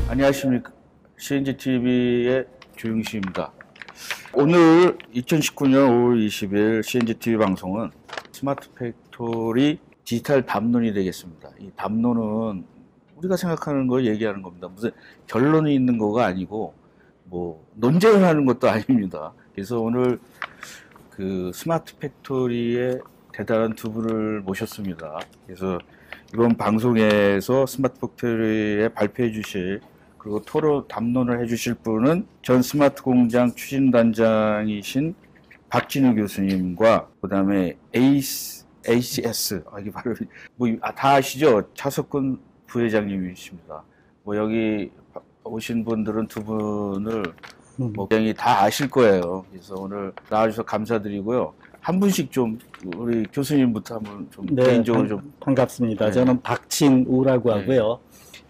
안녕하십니까. CNGTV의 조영식입니다. 오늘 2019년 5월 20일 CNGTV 방송은 스마트 팩토리 디지털 담론이 되겠습니다. 이 담론은 우리가 생각하는 걸 얘기하는 겁니다. 무슨 결론이 있는 거가 아니고 뭐 논쟁을 하는 것도 아닙니다. 그래서 오늘 그 스마트 팩토리의 대단한 두 분을 모셨습니다. 그래서 이번 방송에서 스마트 팩토리에 발표해 주실 그리고 토론 담론을 해주실 분은 전 스마트 공장 추진단장이신 박진우 교수님과 그다음에 ACS 이게 바로 다 아시죠? 차석근 부회장님이십니다. 뭐 여기 오신 분들은 두 분을 굉장히 다 아실 거예요. 그래서 오늘 나와주셔서 감사드리고요. 한 분씩 좀 우리 교수님부터 한번 좀 네, 개인적으로 좀 반갑습니다. 네. 저는 박진우라고 하고요.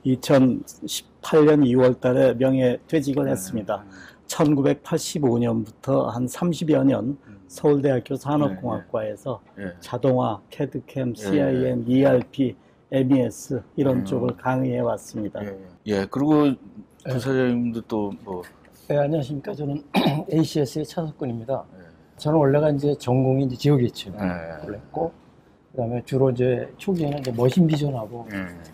2018년 2월 달에 명예퇴직을 했습니다. 1985년부터 한 30여 년 서울대학교 산업공학과에서 자동화, 캐드캠, CIM, ERP, MES 이런 쪽을 강의해 왔습니다. 예, 그리고 부사장님도 또 뭐. 네, 안녕하십니까. 저는 ACS의 차석근입니다. 저는 원래가 이제 전공이 이제 지역예측을 했고, 그다음에 주로 이제 초기에는 이제 머신 비전하고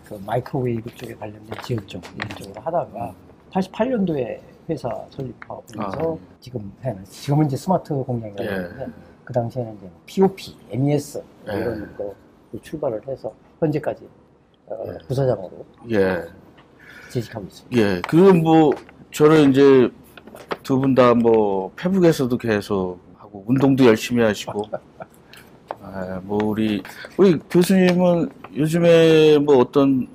그 마이크로웨이브 쪽에 관련된 지역 쪽 이런 쪽으로 하다가 88년도에 회사 설립하면서 지금은 이제 스마트 공장이라고 하는데 그 당시에는 이제 POP, MES 이런 거 출발을 해서 현재까지 부사장으로 재직하고 있습니다. 예, 그건 뭐 저는 이제 두 분 다 뭐 페북에서도 계속 하고 운동도 열심히 하시고. 뭐 우리 교수님은 요즘에 뭐 어떤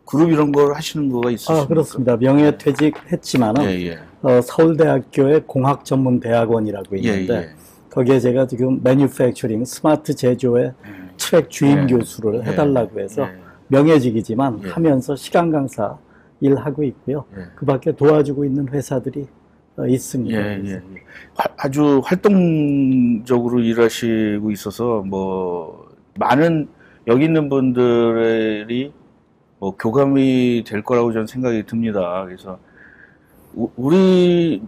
그룹 이런 걸 하시는 거가 있으십니까? 그렇습니다. 명예퇴직했지만은 서울대학교의 공학전문대학원이라고 있는데 거기에 제가 지금 매뉴팩처링 스마트 제조의 트랙 주임 교수를 해달라고 해서 명예직이지만 하면서 시간 강사 일하고 있고요. 그 밖에 도와주고 있는 회사들이 있습니다. 아주 활동적으로 일하시고 있어서 뭐 많은 여기 있는 분들이 뭐 교감이 될 거라고 저는 생각이 듭니다. 그래서 우리는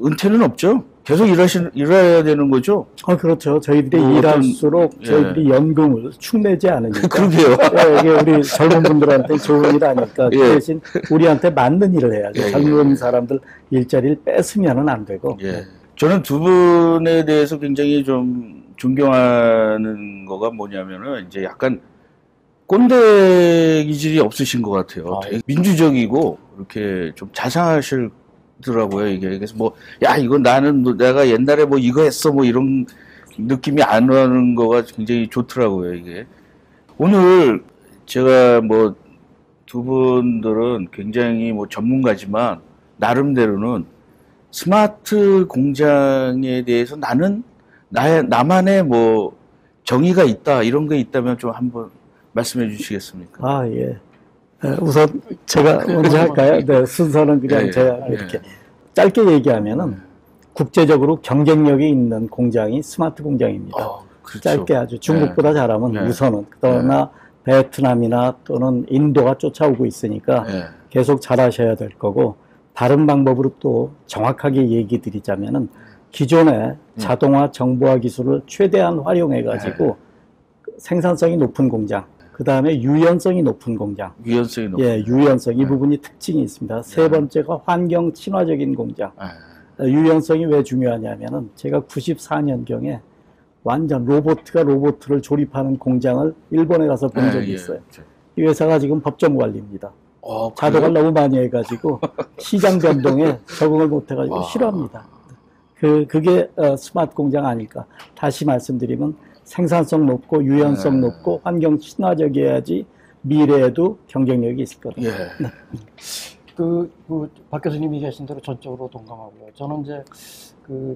은퇴는 없죠? 계속 일해야 되는 거죠? 그렇죠. 저희들이 일할수록 저희들이 연금을 축내지 않으니까. 그러게요. 이게 우리 젊은 분들한테 좋은 일 아닐까. 대신 우리한테 맞는 일을 해야죠. 젊은 사람들 일자리를 뺏으면은 안 되고. 저는 두 분에 대해서 굉장히 좀 존경하는 거가 뭐냐면은 이제 약간 꼰대 기질이 없으신 것 같아요. 되게 민주적이고 이렇게 좀 자상하실 더라고요, 이게. 그래서 뭐, 야, 이건 내가 옛날에 뭐 이거 했어, 뭐 이런 느낌이 안 나는 거가 굉장히 좋더라고요, 이게. 오늘 제가 뭐 두 분들은 굉장히 뭐 전문가지만 나름대로는 스마트 공장에 대해서 나만의 뭐 정의가 있다, 이런 게 있다면 좀 한번 말씀해 주시겠습니까? 우선 제가 먼저 할까요? 네, 순서는 그냥 제가 이렇게 짧게 얘기하면은 국제적으로 경쟁력이 있는 공장이 스마트 공장입니다. 그렇죠. 짧게 아주 중국보다 잘하면 우선은 그러나 베트남이나 또는 인도가 쫓아오고 있으니까 계속 잘하셔야 될 거고 다른 방법으로 또 정확하게 얘기 드리자면은 기존의 자동화 정보화 기술을 최대한 활용해 가지고 생산성이 높은 공장 그 다음에 유연성이 높은 공장. 유연성. 이 부분이 특징이 있습니다. 세 번째가 환경 친화적인 공장. 유연성이 왜 중요하냐면은 제가 94년경에 완전 로봇가 로봇을 조립하는 공장을 일본에 가서 본 적이 있어요. 이 회사가 지금 법정 관리입니다. 자동화를 너무 많이 해가지고 시장 변동에 적응을 못해가지고 싫어합니다. 그게 스마트 공장 아닐까. 다시 말씀드리면 생산성 높고 유연성 높고 환경 친화적이어야지 미래에도 경쟁력이 있을 거다. 박 교수님이 얘기하신 대로 전적으로 동감하고요. 저는 이제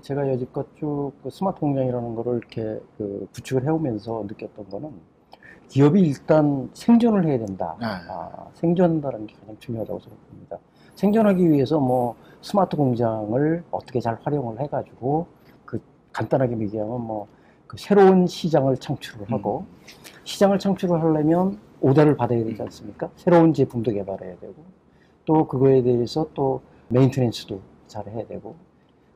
제가 여지껏 쭉 스마트 공장이라는 거를 이렇게 구축을 해오면서 느꼈던 거는 기업이 일단 생존을 해야 된다. 생존한다는 게 가장 중요하다고 생각합니다. 생존하기 위해서 뭐 스마트 공장을 어떻게 잘 활용을 해가지고 간단하게 얘기하면 뭐 새로운 시장을 창출을 하고 시장을 창출을 하려면 오더를 받아야 되지 않습니까? 새로운 제품도 개발해야 되고 또 그거에 대해서 또 메인테넌스도 잘 해야 되고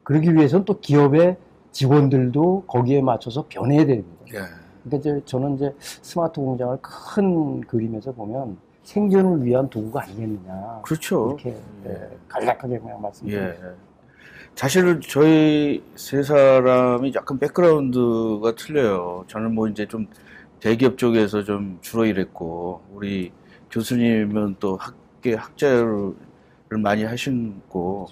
그러기 위해서는 또 기업의 직원들도 거기에 맞춰서 변해야 됩니다. 예. 그러니까 이제 저는 이제 스마트 공장을 큰 그림에서 보면 생존을 위한 도구가 아니겠느냐. 그렇죠. 이렇게 간략하게 그냥 말씀드립니다. 예. 사실은 저희 세 사람이 약간 백그라운드가 틀려요. 저는 뭐 이제 좀 대기업 쪽에서 좀 주로 일했고, 우리 교수님은 또 학계 학자를 많이 하시고,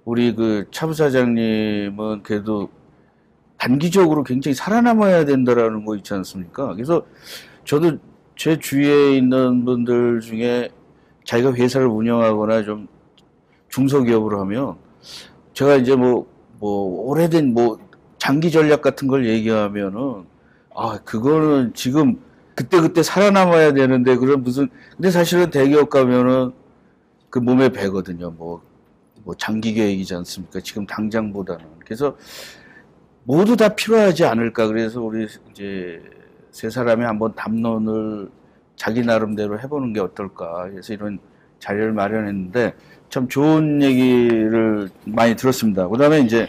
우리 그 차부사장님은 그래도 단기적으로 굉장히 살아남아야 된다라는 거 있지 않습니까? 그래서 저도 제 주위에 있는 분들 중에 자기가 회사를 운영하거나 좀 중소기업으로 하면 제가 이제 뭐 오래된 장기 전략 같은 걸 얘기하면은 그거는 지금 그때 살아남아야 되는데 근데 사실은 대기업 가면은 그 몸에 배거든요. 뭐 장기 계획이지 않습니까? 지금 당장보다는. 그래서 모두 다 필요하지 않을까. 그래서 우리 이제 세 사람이 한번 담론을 자기 나름대로 해보는 게 어떨까. 그래서 이런 자리를 마련했는데 참 좋은 얘기를 많이 들었습니다. 그 다음에 이제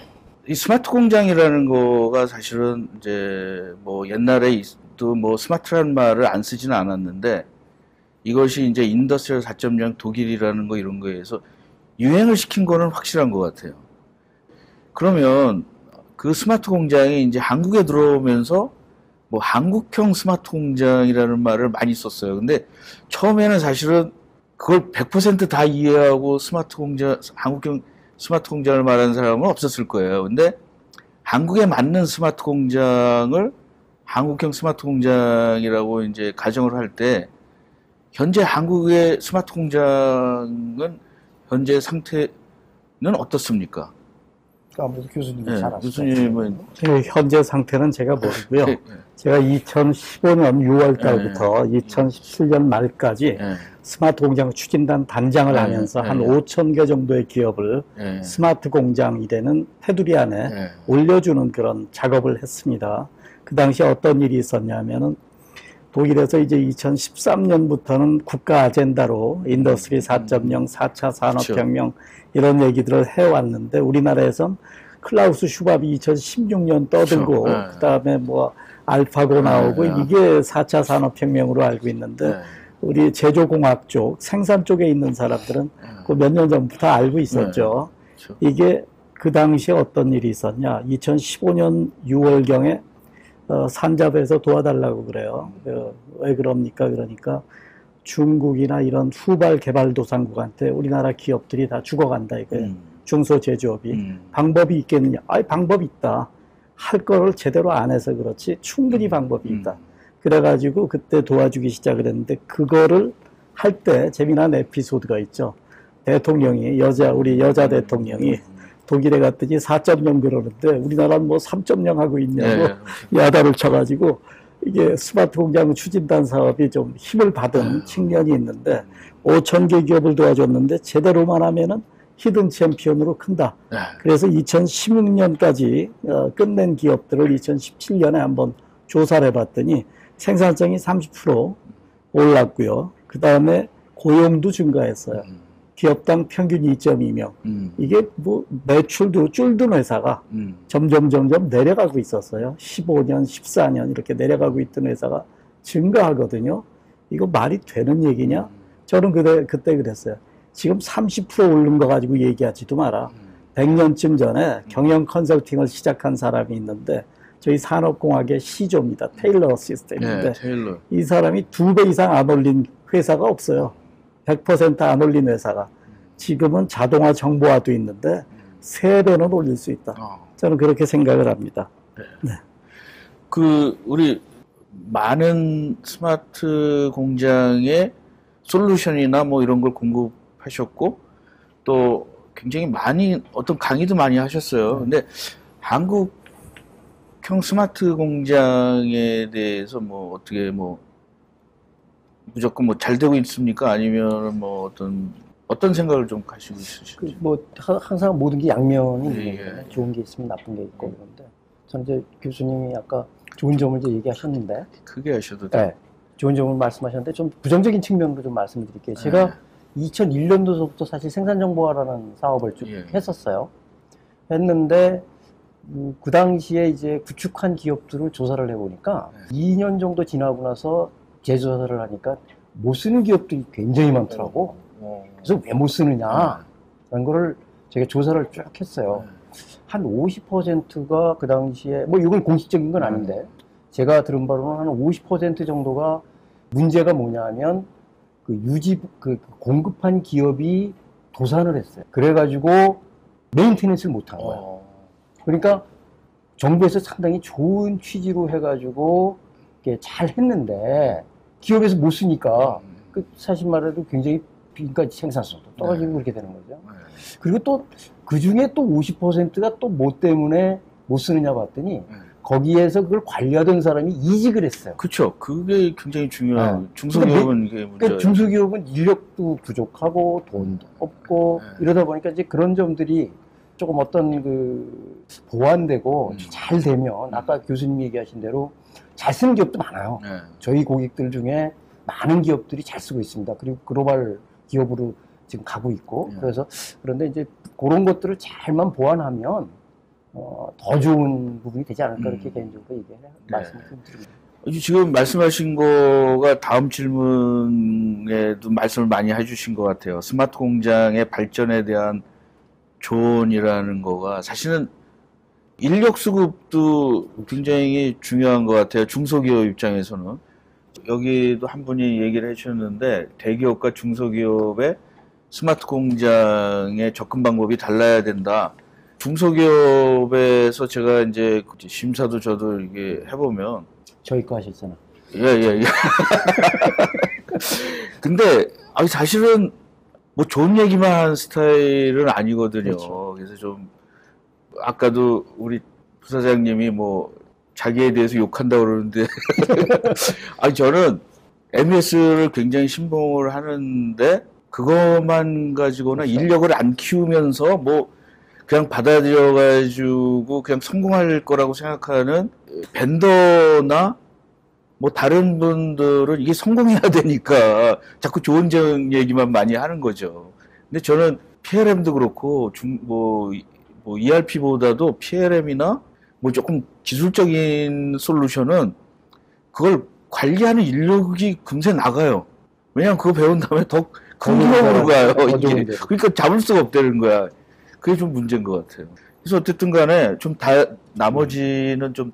이 스마트 공장이라는 거가 사실은 이제 뭐 옛날에도 뭐 스마트라는 말을 안 쓰지는 않았는데 이것이 이제 인더스트리얼 4.0 독일이라는 거 이런 거에서 유행을 시킨 거는 확실한 것 같아요. 그러면 그 스마트 공장이 이제 한국에 들어오면서 뭐 한국형 스마트 공장이라는 말을 많이 썼어요. 근데 처음에는 사실은 그걸 100% 다 이해하고 한국형 스마트 공장을 말하는 사람은 없었을 거예요. 근데 한국에 맞는 스마트 공장을 한국형 스마트 공장이라고 이제 가정을 할 때 현재 한국의 스마트 공장은 현재 상태는 어떻습니까? 아무래도 교수님이 잘 아시죠. 교수님은 현재 상태는 제가 모르고요. 네. 제가 2015년 6월 달부터 2017년 말까지 스마트 공장 추진단 단장을 하면서 한 5천 개 정도의 기업을 스마트 공장이 되는 테두리 안에 올려주는 그런 작업을 했습니다. 그 당시에 어떤 일이 있었냐면은 독일에서 이제 2013년부터는 국가 아젠다로 인더스트리 4.0, 4차 산업혁명 이런 얘기들을 해왔는데 우리나라에선 클라우스 슈밥이 2016년 떠들고 그다음에 뭐 알파고 나오고 이게 4차 산업혁명으로 알고 있는데 우리 제조공학 쪽, 생산 쪽에 있는 사람들은 그 몇 년 전부터 알고 있었죠. 이게 그 당시에 어떤 일이 있었냐. 2015년 6월경에 산자부에서 도와달라고 그래요. 왜 그럽니까? 그러니까 중국이나 이런 후발 개발도상국한테 우리나라 기업들이 다 죽어간다 이거예요. 중소제조업이. 방법이 있겠느냐? 방법이 있다. 할 거를 제대로 안 해서 그렇지 충분히 방법이 있다. 그래가지고 그때 도와주기 시작을 했는데 그거를 할 때 재미난 에피소드가 있죠. 대통령이 우리 여자 대통령이 독일에 갔더니 4.0 그러는데 우리나라는 뭐 3.0 하고 있냐고 야단을 쳐가지고 이게 스마트 공장 추진단 사업이 좀 힘을 받은 측면이 있는데 5천 개 기업을 도와줬는데 제대로만 하면은 히든 챔피언으로 큰다. 그래서 2016년까지 끝낸 기업들을 2017년에 한번 조사를 해봤더니 생산성이 30% 올랐고요. 그 다음에 고용도 증가했어요. 기업당 평균 2.2명. 이게 뭐 매출도 줄던 회사가 점점 내려가고 있었어요. 15년, 14년 이렇게 내려가고 있던 회사가 증가하거든요. 이거 말이 되는 얘기냐? 저는 그때 그랬어요. 지금 30% 오른 거 가지고 얘기하지도 마라. 100년쯤 전에 경영 컨설팅을 시작한 사람이 있는데 저희 산업공학의 시조입니다. 테일러 시스템인데 이 사람이 2배 이상 안 올린 회사가 없어요. 100% 안 올린 회사가. 지금은 자동화 정보화도 있는데 3배는 올릴 수 있다. 저는 그렇게 생각을 합니다. 네. 우리 많은 스마트 공장의 솔루션이나 뭐 이런 걸 공급하셨고 또 굉장히 많이 어떤 강의도 많이 하셨어요. 근데 한국형 스마트 공장에 대해서 뭐 어떻게 무조건 잘 되고 있습니까? 아니면 뭐 어떤 생각을 좀 가지고 있으신지? 항상 모든 게 양면이 있는 거예요. 좋은 게 있으면 나쁜 게 있고 그런데 저는 이제 교수님이 아까 좋은 점을 이제 얘기하셨는데 크게 하셔도 돼요. 좋은 점을 말씀하셨는데 좀 부정적인 측면으로 좀 말씀드릴게요. 제가 2001년도부터 사실 생산정보화라는 사업을 쭉 했었어요. 했는데 그 당시에 이제 구축한 기업들을 조사를 해보니까 2년 정도 지나고 나서 재조사를 하니까 못 쓰는 기업들이 굉장히 많더라고. 그래서 왜 못 쓰느냐 라는 거를 제가 조사를 쭉 했어요. 한 50%가 그 당시에 뭐 이건 공식적인 건 아닌데 제가 들은 바로는 한 50% 정도가 문제가 뭐냐면 그 공급한 기업이 도산을 했어요. 그래가지고 메인테넌스를 못한 거예요. 그러니까 정부에서 상당히 좋은 취지로 해가지고 잘 했는데 기업에서 못 쓰니까 사실 말해도 굉장히 그러니까 생산성도 떨어지고 그렇게 되는 거죠. 그리고 또 그 중에 또 50%가 또 뭐 때문에 못 쓰느냐 봤더니 거기에서 그걸 관리하던 사람이 이직을 했어요. 그렇죠. 그게 굉장히 중요한 중소기업은 이게 문제예요. 그러니까 중소기업은 인력도 부족하고 돈도 없고 이러다 보니까 이제 그런 점들이 조금 어떤 그 보완되고 잘 되면 아까 교수님이 얘기하신 대로 잘 쓰는 기업도 많아요. 저희 고객들 중에 많은 기업들이 잘 쓰고 있습니다. 그리고 글로벌 기업으로 지금 가고 있고 그래서 그런데 이제 그런 것들을 잘만 보완하면 더 좋은 부분이 되지 않을까 이렇게 개인적으로 말씀을 드립니다. 지금 말씀하신 거가 다음 질문에도 말씀을 많이 해주신 것 같아요. 스마트 공장의 발전에 대한 조언이라는 거가 사실은 인력 수급도 굉장히 중요한 것 같아요. 중소기업 입장에서는. 여기도 한 분이 얘기를 해주셨는데 대기업과 중소기업의 스마트 공장의 접근 방법이 달라야 된다. 중소기업에서 제가 이제 심사도 저도 이게 해보면 저희 거 하셨잖아. 예. 근데 사실은 뭐 좋은 얘기만 한 스타일은 아니거든요. 그렇죠. 그래서 좀 아까도 우리 부사장님이 뭐 자기에 대해서 욕한다고 그러는데 저는 MES를 굉장히 신봉을 하는데 그것만 가지고는 그렇죠. 인력을 안 키우면서 뭐 그냥 받아들여가지고 그냥 성공할 거라고 생각하는 벤더나 뭐 다른 분들은 이게 성공해야 되니까 자꾸 좋은 점 얘기만 많이 하는 거죠. 근데 저는 PLM도 그렇고 뭐 ERP보다도 PLM이나 뭐 조금 기술적인 솔루션은 그걸 관리하는 인력이 금세 나가요. 왜냐면 그거 배운 다음에 더 큰 기업으로 가요. 이게. 그러니까 잡을 수가 없다는 거야. 그게 좀 문제인 것 같아요. 그래서 어쨌든 간에 좀 나머지는 좀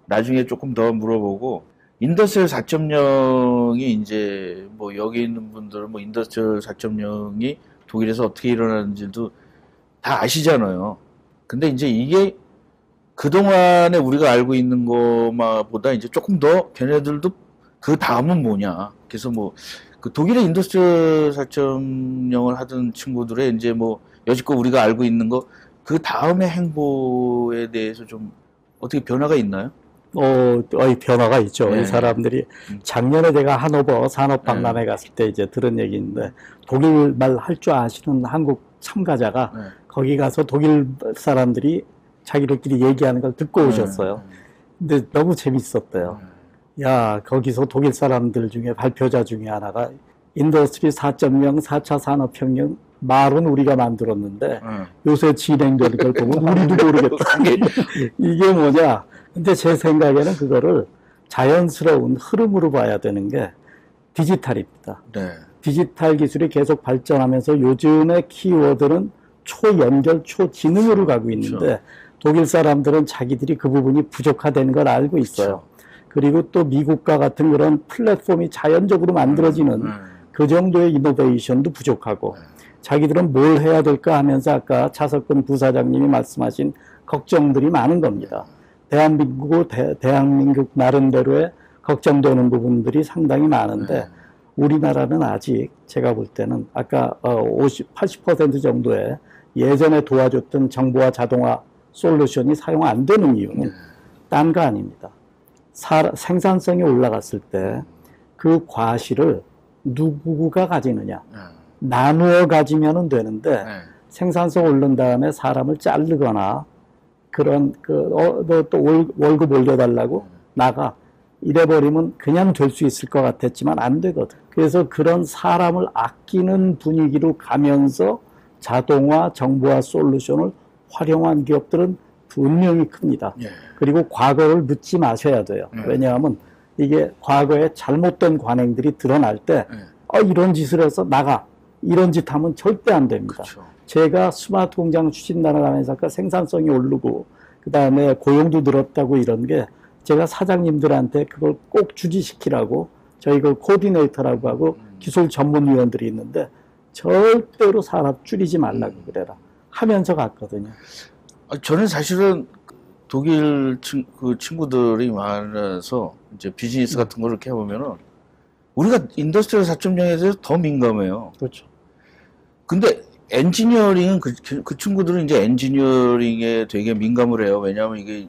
나중에 조금 더 물어보고, 인더스트리얼 4.0이 이제 뭐 여기 있는 분들은 뭐 인더스트리얼 4.0이 독일에서 어떻게 일어나는지도 다 아시잖아요. 근데 이제 이게 그동안에 우리가 알고 있는 것보다 이제 조금 더 걔네들도 그 다음은 뭐냐. 그래서 뭐 그 독일의 인더스트리얼 4.0을 하던 친구들의 이제 뭐 여지껏 우리가 알고 있는 거 그 다음의 행보에 대해서 좀 어떻게 변화가 있나요? 변화가 있죠. 네. 이 사람들이 작년에 제가 하노버 산업박람회 갔을 때 이제 들은 얘기인데 독일 말 할 줄 아시는 한국 참가자가 거기 가서 독일 사람들이 자기들끼리 얘기하는 걸 듣고 오셨어요. 근데 너무 재밌었대요. 야, 거기서 독일 사람들 중에 발표자 중에 하나가 인더스트리 4.0, 4차 산업혁명 말은 우리가 만들었는데 요새 진행되는 걸 보면 우리도 모르겠다. 이게 뭐냐. 근데 제 생각에는 그거를 자연스러운 흐름으로 봐야 되는 게 디지털입니다. 네. 디지털 기술이 계속 발전하면서 요즘의 키워드는 초연결, 초지능으로 가고 있는데 그렇죠. 독일 사람들은 자기들이 그 부분이 부족하다는 걸 알고 있어요. 그렇죠. 그리고 또 미국과 같은 그런 플랫폼이 자연적으로 만들어지는 그 정도의 이노베이션도 부족하고 자기들은 뭘 해야 될까 하면서 아까 차석근 부사장님이 말씀하신 걱정들이 많은 겁니다. 대한민국 나름대로의 걱정되는 부분들이 상당히 많은데 우리나라는 아직 제가 볼 때는 아까 80% 정도의 예전에 도와줬던 정보화 자동화 솔루션이 사용 안 되는 이유는 딴 거 아닙니다. 생산성이 올라갔을 때 그 과실을 누구가 가지느냐. 나누어 가지면은 되는데 생산성 오른 다음에 사람을 자르거나 그런 또 월급 올려달라고 나가 이래버리면 그냥 될 수 있을 것 같았지만 안 되거든. 그래서 그런 사람을 아끼는 분위기로 가면서 자동화, 정보화 솔루션을 활용한 기업들은 분명히 큽니다. 예. 그리고 과거를 묻지 마셔야 돼요. 왜냐하면 이게 과거에 잘못된 관행들이 드러날 때 이런 짓을 해서 나가. 이런 짓 하면 절대 안 됩니다. 그렇죠. 제가 스마트 공장 추진단을 하면서 아까 생산성이 오르고 그다음에 고용도 늘었다고 이런 게 제가 사장님들한테 그걸 꼭 주지시키라고 저희 그 코디네이터라고 하고 기술 전문위원들이 있는데 절대로 사람 줄이지 말라고 그래라 하면서 갔거든요. 저는 사실은 독일 그 친구들이 많아서 이제 비즈니스 같은 걸 이렇게 해보면은 우리가 인더스트리얼 4.0에 대해서 더 민감해요. 그렇죠. 근데 엔지니어링은 그 친구들은 이제 엔지니어링에 되게 민감을 해요. 왜냐하면 이게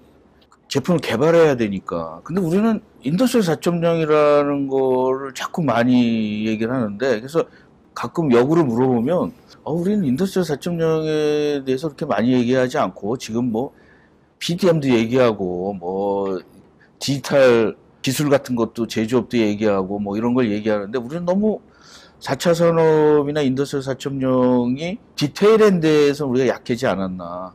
제품을 개발해야 되니까. 근데 우리는 인더스트리얼 4.0이라는 거를 자꾸 많이 얘기를 하는데, 그래서 가끔 역으로 물어보면, 우리는 인더스트리얼 4.0에 대해서 그렇게 많이 얘기하지 않고, 지금 뭐, PDM도 얘기하고, 뭐, 디지털 기술 같은 것도 제조업도 얘기하고, 뭐, 이런 걸 얘기하는데, 우리는 너무 4차 산업이나 인더스트리얼 4.0이 디테일한 데에서 우리가 약하지 않았나.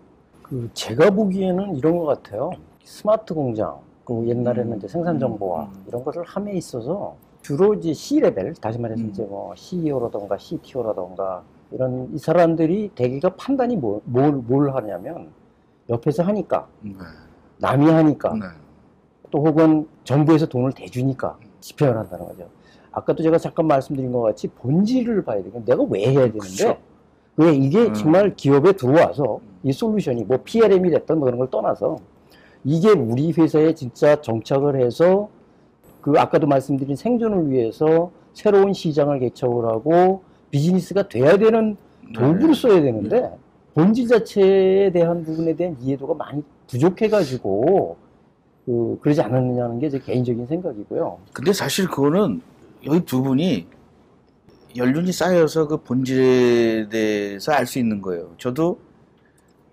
제가 보기에는 이런 것 같아요. 스마트 공장, 그 옛날에는 이제 생산 정보화 이런 것을 함에 있어서 주로 이제 C 레벨, 다시 말해서 이제 뭐 CEO라던가 CTO라던가 이런 이 사람들이 대개가 판단이 뭘 하냐면 옆에서 하니까, 남이 하니까, 또 혹은 정부에서 돈을 대주니까 집행을 한다는 거죠. 아까도 제가 잠깐 말씀드린 것 같이 본질을 봐야 되겠 내가 왜 해야 되는데, 그렇죠. 왜 이게 정말 기업에 들어와서 이 솔루션이 뭐 PLM이 됐던 뭐 그런 걸 떠나서 이게 우리 회사에 진짜 정착을 해서 그 아까도 말씀드린 생존을 위해서 새로운 시장을 개척을 하고 비즈니스가 돼야 되는 도구를 써야 되는데 본질 자체에 대한 부분에 대한 이해도가 많이 부족해가지고 그러지 않았느냐는 게 제 개인적인 생각이고요. 근데 사실 그거는 여기 두 분이 연륜이 쌓여서 그 본질에 대해서 알 수 있는 거예요. 저도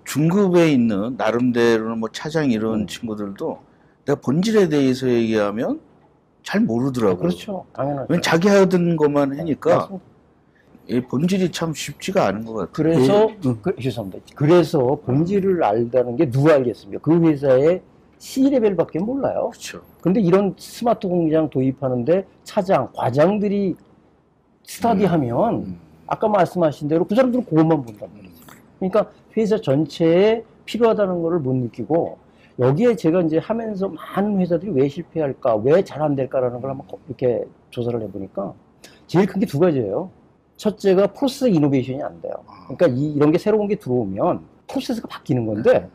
중급에 있는 나름대로는 뭐 차장 이런 친구들도 내가 본질에 대해서 얘기하면 잘 모르더라고요. 그렇죠. 당연하죠. 왜냐면 자기 하던 것만 하니까 맞습니다. 이 본질이 참 쉽지가 않은 것 같아요. 그래서 죄송합니다. 그래서 본질을 알다는 게 누가 알겠습니까? 그 회사의 C 레벨밖에 몰라요. 그렇죠. 근데 이런 스마트 공장 도입하는데 차장, 과장들이 스터디하면 아까 말씀하신 대로 그 사람들은 그것만 본단 말이죠. 그러니까 회사 전체에 필요하다는 거를 못 느끼고 여기에 제가 이제 하면서 많은 회사들이 왜 실패할까, 왜 잘 안 될까라는 걸 한번 이렇게 조사를 해보니까 제일 큰 게 두 가지예요. 첫째가 프로세스 이노베이션이 안 돼요. 그러니까 이런 게 새로운 게 들어오면 프로세스가 바뀌는 건데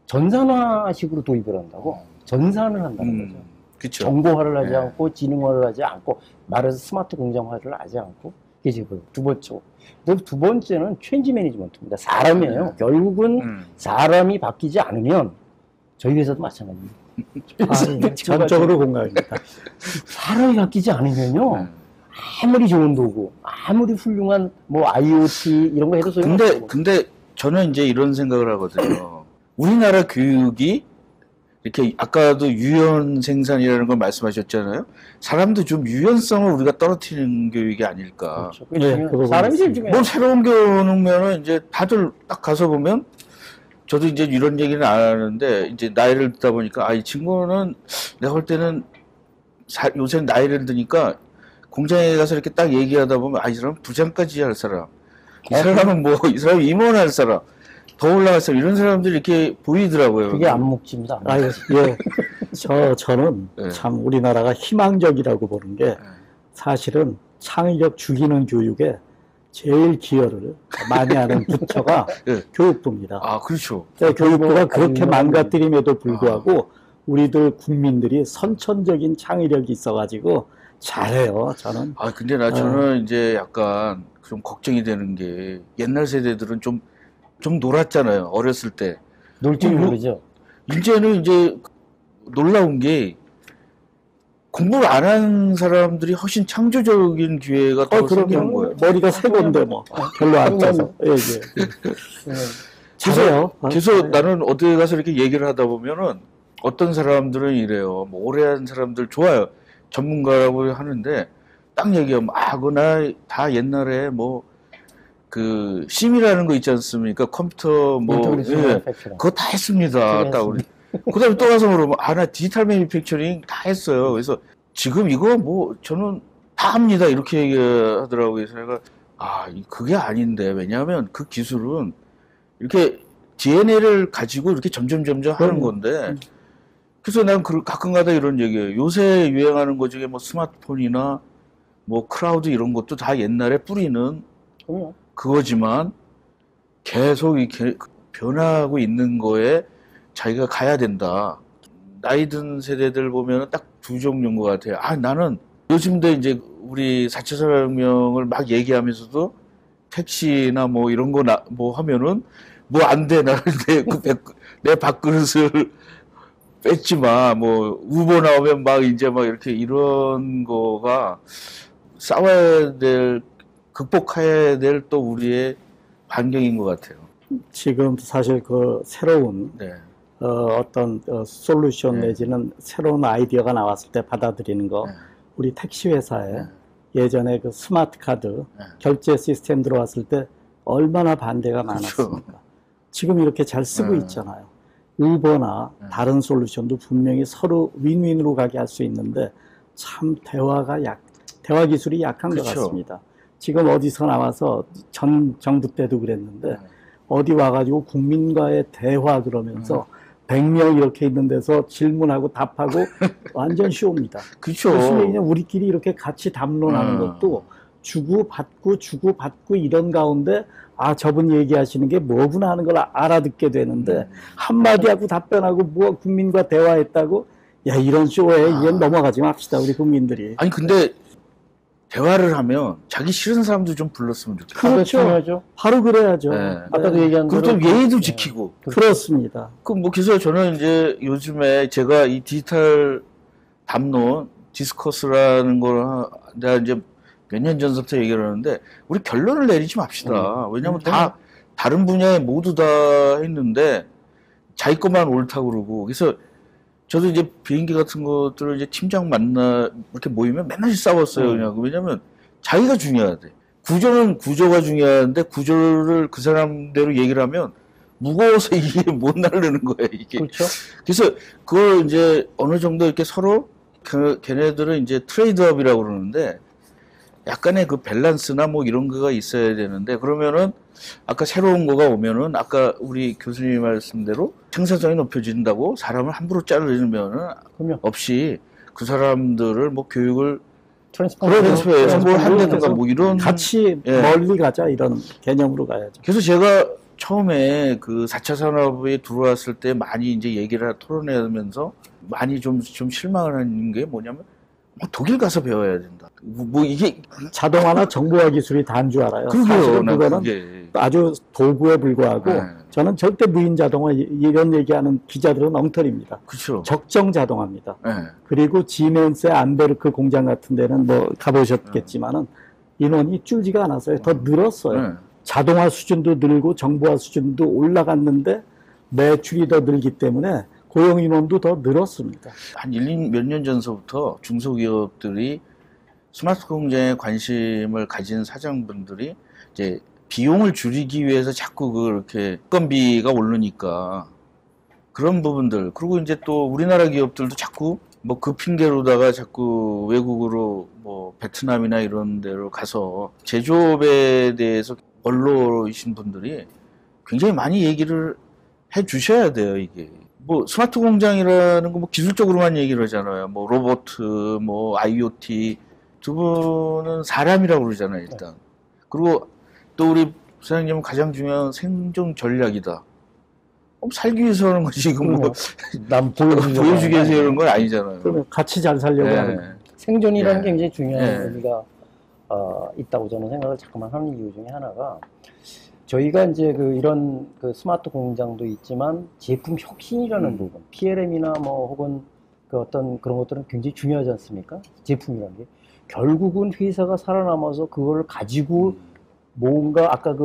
전산화식으로 도입을 한다고 전산을 한다는 거죠. 그쵸. 정보화를 하지 네. 않고 지능화를 하지 않고 말해서 스마트 공장화를 하지 않고 이게 지금 두 번째. 두 번째는 체인지 매니지먼트입니다. 사람이에요. 결국은 사람이 바뀌지 않으면 저희 회사도 마찬가지입니다. 전적으로 공감입니다. 사람이 바뀌지 않으면요. 아무리 좋은 도구, 아무리 훌륭한 뭐 IoT 이런 거 해도 소용없어요. 근데 저는 이제 이런 생각을 하거든요. 우리나라 교육이 이렇게 아까도 유연 생산이라는 걸 말씀하셨잖아요. 사람도 좀 유연성을 우리가 떨어뜨리는 교육이 아닐까. 그렇죠. 네, 사람이 제일 중요해요. 뭐 새로운 게 오면은 이제 다들 딱 가서 보면 저도 이제 이런 얘기는 안 하는데 이제 나이를 듣다 보니까 이 친구는 내가 볼 때는 요새 나이를 드니까 공장에 가서 이렇게 딱 얘기하다 보면 이 사람은 부장까지 할 사람, 이 사람은 뭐 이 사람은 임원 할 사람, 더 올라갈 사람 이런 사람들이 이렇게 보이더라고요. 그게 안목지입니다. 예. 저는 네. 참 우리나라가 희망적이라고 보는 게 사실은 창의력 죽이는 교육에 제일 기여를 많이 하는 부처가 네. 교육부입니다. 그렇죠. 교육부가 그렇게 망가뜨림에도 불구하고 우리들 국민들이 선천적인 창의력이 있어가지고 잘해요, 저는. 근데 저는 이제 약간 좀 걱정이 되는 게 옛날 세대들은 좀 놀았잖아요. 어렸을 때. 놀지 모르죠. 이제는 이제 놀라운 게 공부를 안 한 사람들이 훨씬 창조적인 기회가 더 생기는 거예요. 머리가 새 건데 뭐 별로 안 짜서. 예. 잘해요. 그래서 나는 어디 가서 이렇게 얘기를 하다 보면은 어떤 사람들은 이래요. 뭐 오래 한 사람들 좋아요. 전문가라고 하는데 딱 얘기하면 그거 나 다 옛날에 뭐 그 심이라는 거 있지 않습니까? 컴퓨터 뭐 그거 다 했습니다. 딱 우리 그다음에 또 가서 물으면 나 디지털 매니팩처링 다 했어요. 그래서 지금 이거 뭐 저는 다 합니다. 이렇게 얘기하더라고요. 그래서 내가 그게 아닌데 왜냐하면 그 기술은 이렇게 DNA를 가지고 이렇게 점점 하는 건데 그래서 난 가끔가다 이런 얘기해요. 요새 유행하는 거 중에 뭐 스마트폰이나 뭐 클라우드 이런 것도 다 옛날에 뿌리는 그거지만 계속 이렇게 변화하고 있는 거에 자기가 가야 된다. 나이 든 세대들 보면 딱 두 종류인 것 같아요. 나는 요즘도 이제 우리 4차 산업혁명을 막 얘기하면서도 택시나 뭐 이런 거 뭐 하면은 뭐 안 돼. 나는 내 밥그릇을 뺏지 마. 뭐 우버 나오면 막 이제 막 이렇게 이런 거가 싸워야 될, 극복해야 될 또 우리의 반경인 것 같아요. 지금 사실 그 새로운 어떤 솔루션 내지는 새로운 아이디어가 나왔을 때 받아들이는 거, 우리 택시 회사에 예전에 그 스마트 카드 결제 시스템 들어왔을 때 얼마나 반대가 많았습니까? 지금 이렇게 잘 쓰고 있잖아요. 우버나 다른 솔루션도 분명히 서로 윈윈으로 가게 할 수 있는데 참 대화 기술이 약한 것 같습니다. 지금 어디서 나와서 전 정부 때도 그랬는데 어디 와가지고 국민과의 대화 그러면서 100명 이렇게 있는 데서 질문하고 답하고 완전 쉬웁니다. 그렇죠. 그래서 우리끼리 이렇게 같이 담론하는 것도 주고받고 이런 가운데 저분 얘기하시는 게 뭐구나 하는 걸 알아듣게 되는데 한마디 하고 답변하고 뭐 국민과 대화했다고 이런 쇼에 이젠 넘어가지 맙시다 우리 국민들이. 아니 근데 대화를 하면 자기 싫은 사람도 좀 불렀으면 좋겠어요. 그렇죠. 바로 그래야죠. 아까도 얘기한 대로. 그리고 또 예의도 지키고. 그렇습니다. 그래서 저는 이제 요즘에 제가 이 디지털 담론, 디스커스라는 걸 내가 이제 몇 년 전부터 얘기를 하는데 우리 결론을 내리지 맙시다. 왜냐면 다 다른 분야에 모두 다 했는데 자기 것만 옳다고 그러고. 그래서 저도 이제 비행기 같은 것들을 이제 팀장 이렇게 모이면 맨날 싸웠어요. 그냥. 왜냐면 자기가 중요하대. 구조는 구조가 중요한데 구조를 그 사람대로 얘기를 하면 무거워서 이게 못 나르는 거예요, 이게. 그렇죠. 그래서 그걸 이제 어느 정도 이렇게 서로 걔네들은 이제 트레이드업이라고 그러는데 약간의 그 밸런스나 뭐 이런 거가 있어야 되는데 그러면은 아까 새로운 거가 오면은 아까 우리 교수님이 말씀대로 생산성이 높여진다고 사람을 함부로 자르면은 없이 그 사람들을 뭐 교육을 트랜스퍼해서 뭘 한다든가 뭐 이런 같이 멀리 가자 이런 개념으로 가야죠. 그래서 제가 처음에 그 4차 산업에 들어왔을 때 많이 이제 얘기를 토론하면서 많이 좀 실망을 하는 게 뭐냐면 독일 가서 배워야 된다. 뭐 이게 자동화나 정보화 기술이 다인 줄 알아요. 사실은 그거는 아주 도구에 불과하고 저는 절대 무인 자동화 이런 얘기하는 기자들은 엉터리입니다. 그렇죠. 적정 자동화입니다. 그리고 지멘스의 안베르크 공장 같은 데는 뭐 가보셨겠지만은 인원이 줄지가 않았어요. 더 늘었어요. 자동화 수준도 늘고 정보화 수준도 올라갔는데 매출이 더 늘기 때문에 고용 인원도 더 늘었습니다. 한 몇 년 전서부터 중소기업들이 스마트 공장에 관심을 가진 사장분들이 이제 비용을 줄이기 위해서 자꾸 그렇게 건비가 오르니까 그런 부분들 그리고 이제 또 우리나라 기업들도 자꾸 뭐 그 핑계로다가 자꾸 외국으로 뭐 베트남이나 이런 데로 가서 제조업에 대해서 원로이신 분들이 굉장히 많이 얘기를 해 주셔야 돼요, 이게. 뭐 스마트 공장이라는 거 뭐 기술적으로만 얘기를 하잖아요. 뭐 로봇, 뭐 IoT 두 분은 사람이라고 그러잖아요, 일단. 그리고 또 우리 부사장님은 가장 중요한 생존 전략이다. 살기 위해서 하는 거지, 이거 뭐 남 보여주기 위해서 이런 건 아니잖아요. 그러면 같이 잘 살려고 하는 거예요. 생존이라는 게 굉장히 중요한 의미가 있다고 저는 생각을 자꾸만 하는 이유 중에 하나가 저희가 이제 이런 스마트 공장도 있지만 제품 혁신이라는 부분, PLM이나 뭐 혹은 어떤 그런 것들은 굉장히 중요하지 않습니까? 제품이라는 게. 결국은 회사가 살아남아서 그걸 가지고 뭔가 아까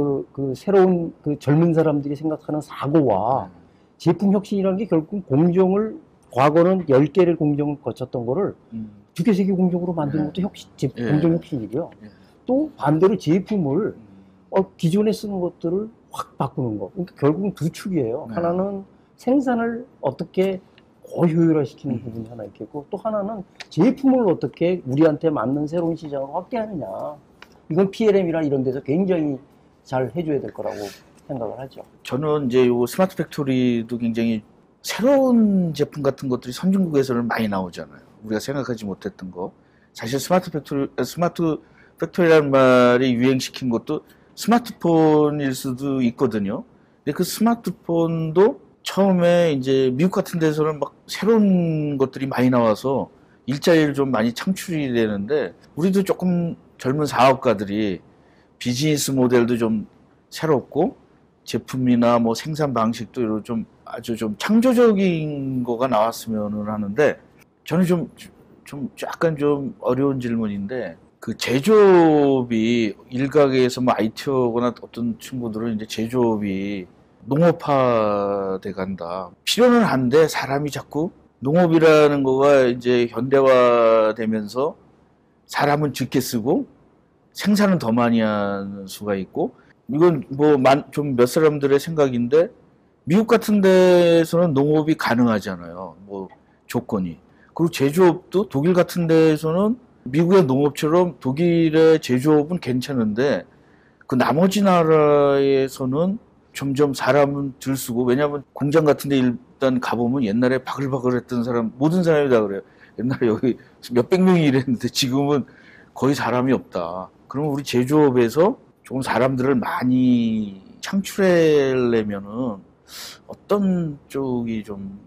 새로운 젊은 사람들이 생각하는 사고와 제품 혁신이라는 게 결국 공정을 과거는 10개를 공정을 거쳤던 거를 2개, 3개 공정으로 만드는 것도 공정 혁신이고요. 또 반대로 제품을 기존에 쓰는 것들을 확 바꾸는 거. 그러니까 결국은 두 축이에요. 하나는 생산을 어떻게 고효율화시키는 부분이 하나 있겠고, 또 하나는 제품을 어떻게 우리한테 맞는 새로운 시장으로 확대하느냐. 이건 PLM이나 이런 데서 굉장히 잘 해줘야 될 거라고 생각을 하죠. 저는 이제 요 스마트 팩토리도 굉장히 새로운 제품 같은 것들이 선진국에서는 많이 나오잖아요. 우리가 생각하지 못했던 거. 사실 스마트 팩토리라는 말이 유행시킨 것도 스마트폰일 수도 있거든요. 근데 그 스마트폰도 처음에 이제 미국 같은 데서는 막 새로운 것들이 많이 나와서 일자리를 좀 많이 창출이 되는데, 우리도 조금 젊은 사업가들이 비즈니스 모델도 좀 새롭고 제품이나 뭐 생산 방식도 이런 좀 아주 좀 창조적인 거가 나왔으면 하는데, 저는 좀 약간 좀 어려운 질문인데, 그 제조업이 일각에서 뭐 IT거나 어떤 친구들은 이제 제조업이 농업화돼 간다. 필요는 한데 사람이 자꾸 농업이라는 거가 이제 현대화되면서 사람은 적게 쓰고 생산은 더 많이 하는 수가 있고, 이건 뭐 좀 몇 사람들의 생각인데, 미국 같은 데서는 농업이 가능하잖아요. 뭐 조건이. 그리고 제조업도 독일 같은 데에서는 미국의 농업처럼 독일의 제조업은 괜찮은데, 그 나머지 나라에서는 점점 사람은 덜 쓰고, 왜냐하면 공장 같은 데 일단 가보면 옛날에 바글바글 했던 사람, 모든 사람이 다 그래요. 옛날에 여기 몇백 명이 일했는데 지금은 거의 사람이 없다. 그러면 우리 제조업에서 조금 사람들을 많이 창출하려면은 어떤 쪽이 좀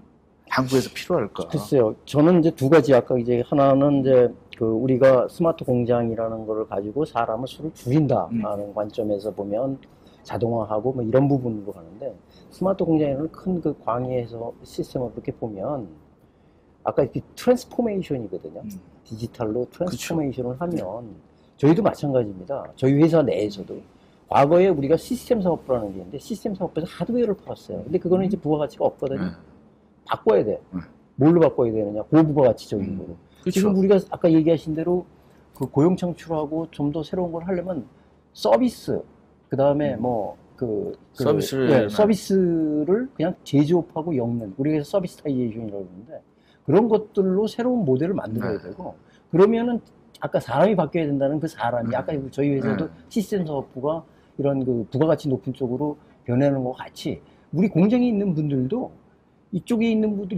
한국에서 필요할까? 글쎄요. 저는 이제 두 가지, 아까 이제 하나는 이제 그 우리가 스마트 공장이라는 거를 가지고 사람의 수를 줄인다라는 관점에서 보면 자동화하고 뭐 이런 부분으로 가는데, 스마트 공장에는 큰 그 광의에서 시스템을 그렇게 보면 아까 이렇게 트랜스포메이션이거든요. 디지털로 트랜스포메이션을 하면 저희도 마찬가지입니다. 저희 회사 내에서도 과거에 우리가 시스템 사업부라는 게 있는데, 시스템 사업부에서 하드웨어를 팔았어요. 근데 그거는 이제 부가가치가 없거든요. 바꿔야 돼. 뭘로 바꿔야 되느냐? 고부가가치적인 거로. 지금 우리가 아까 얘기하신 대로 그 고용 창출하고 좀 더 새로운 걸 하려면 서비스, 그 다음에 서비스를 그냥 제조업하고 엮는, 우리가 서비스타이제이션이라고 그러는데, 그런 것들로 새로운 모델을 만들어야 되고, 그러면은 아까 사람이 바뀌어야 된다는 그 사람이, 아까 저희 회사도 시스템 사업부가 이런 그 부가가치 높은 쪽으로 변하는 것 같이, 우리 공장에 있는 분들도 이쪽에 있는 분들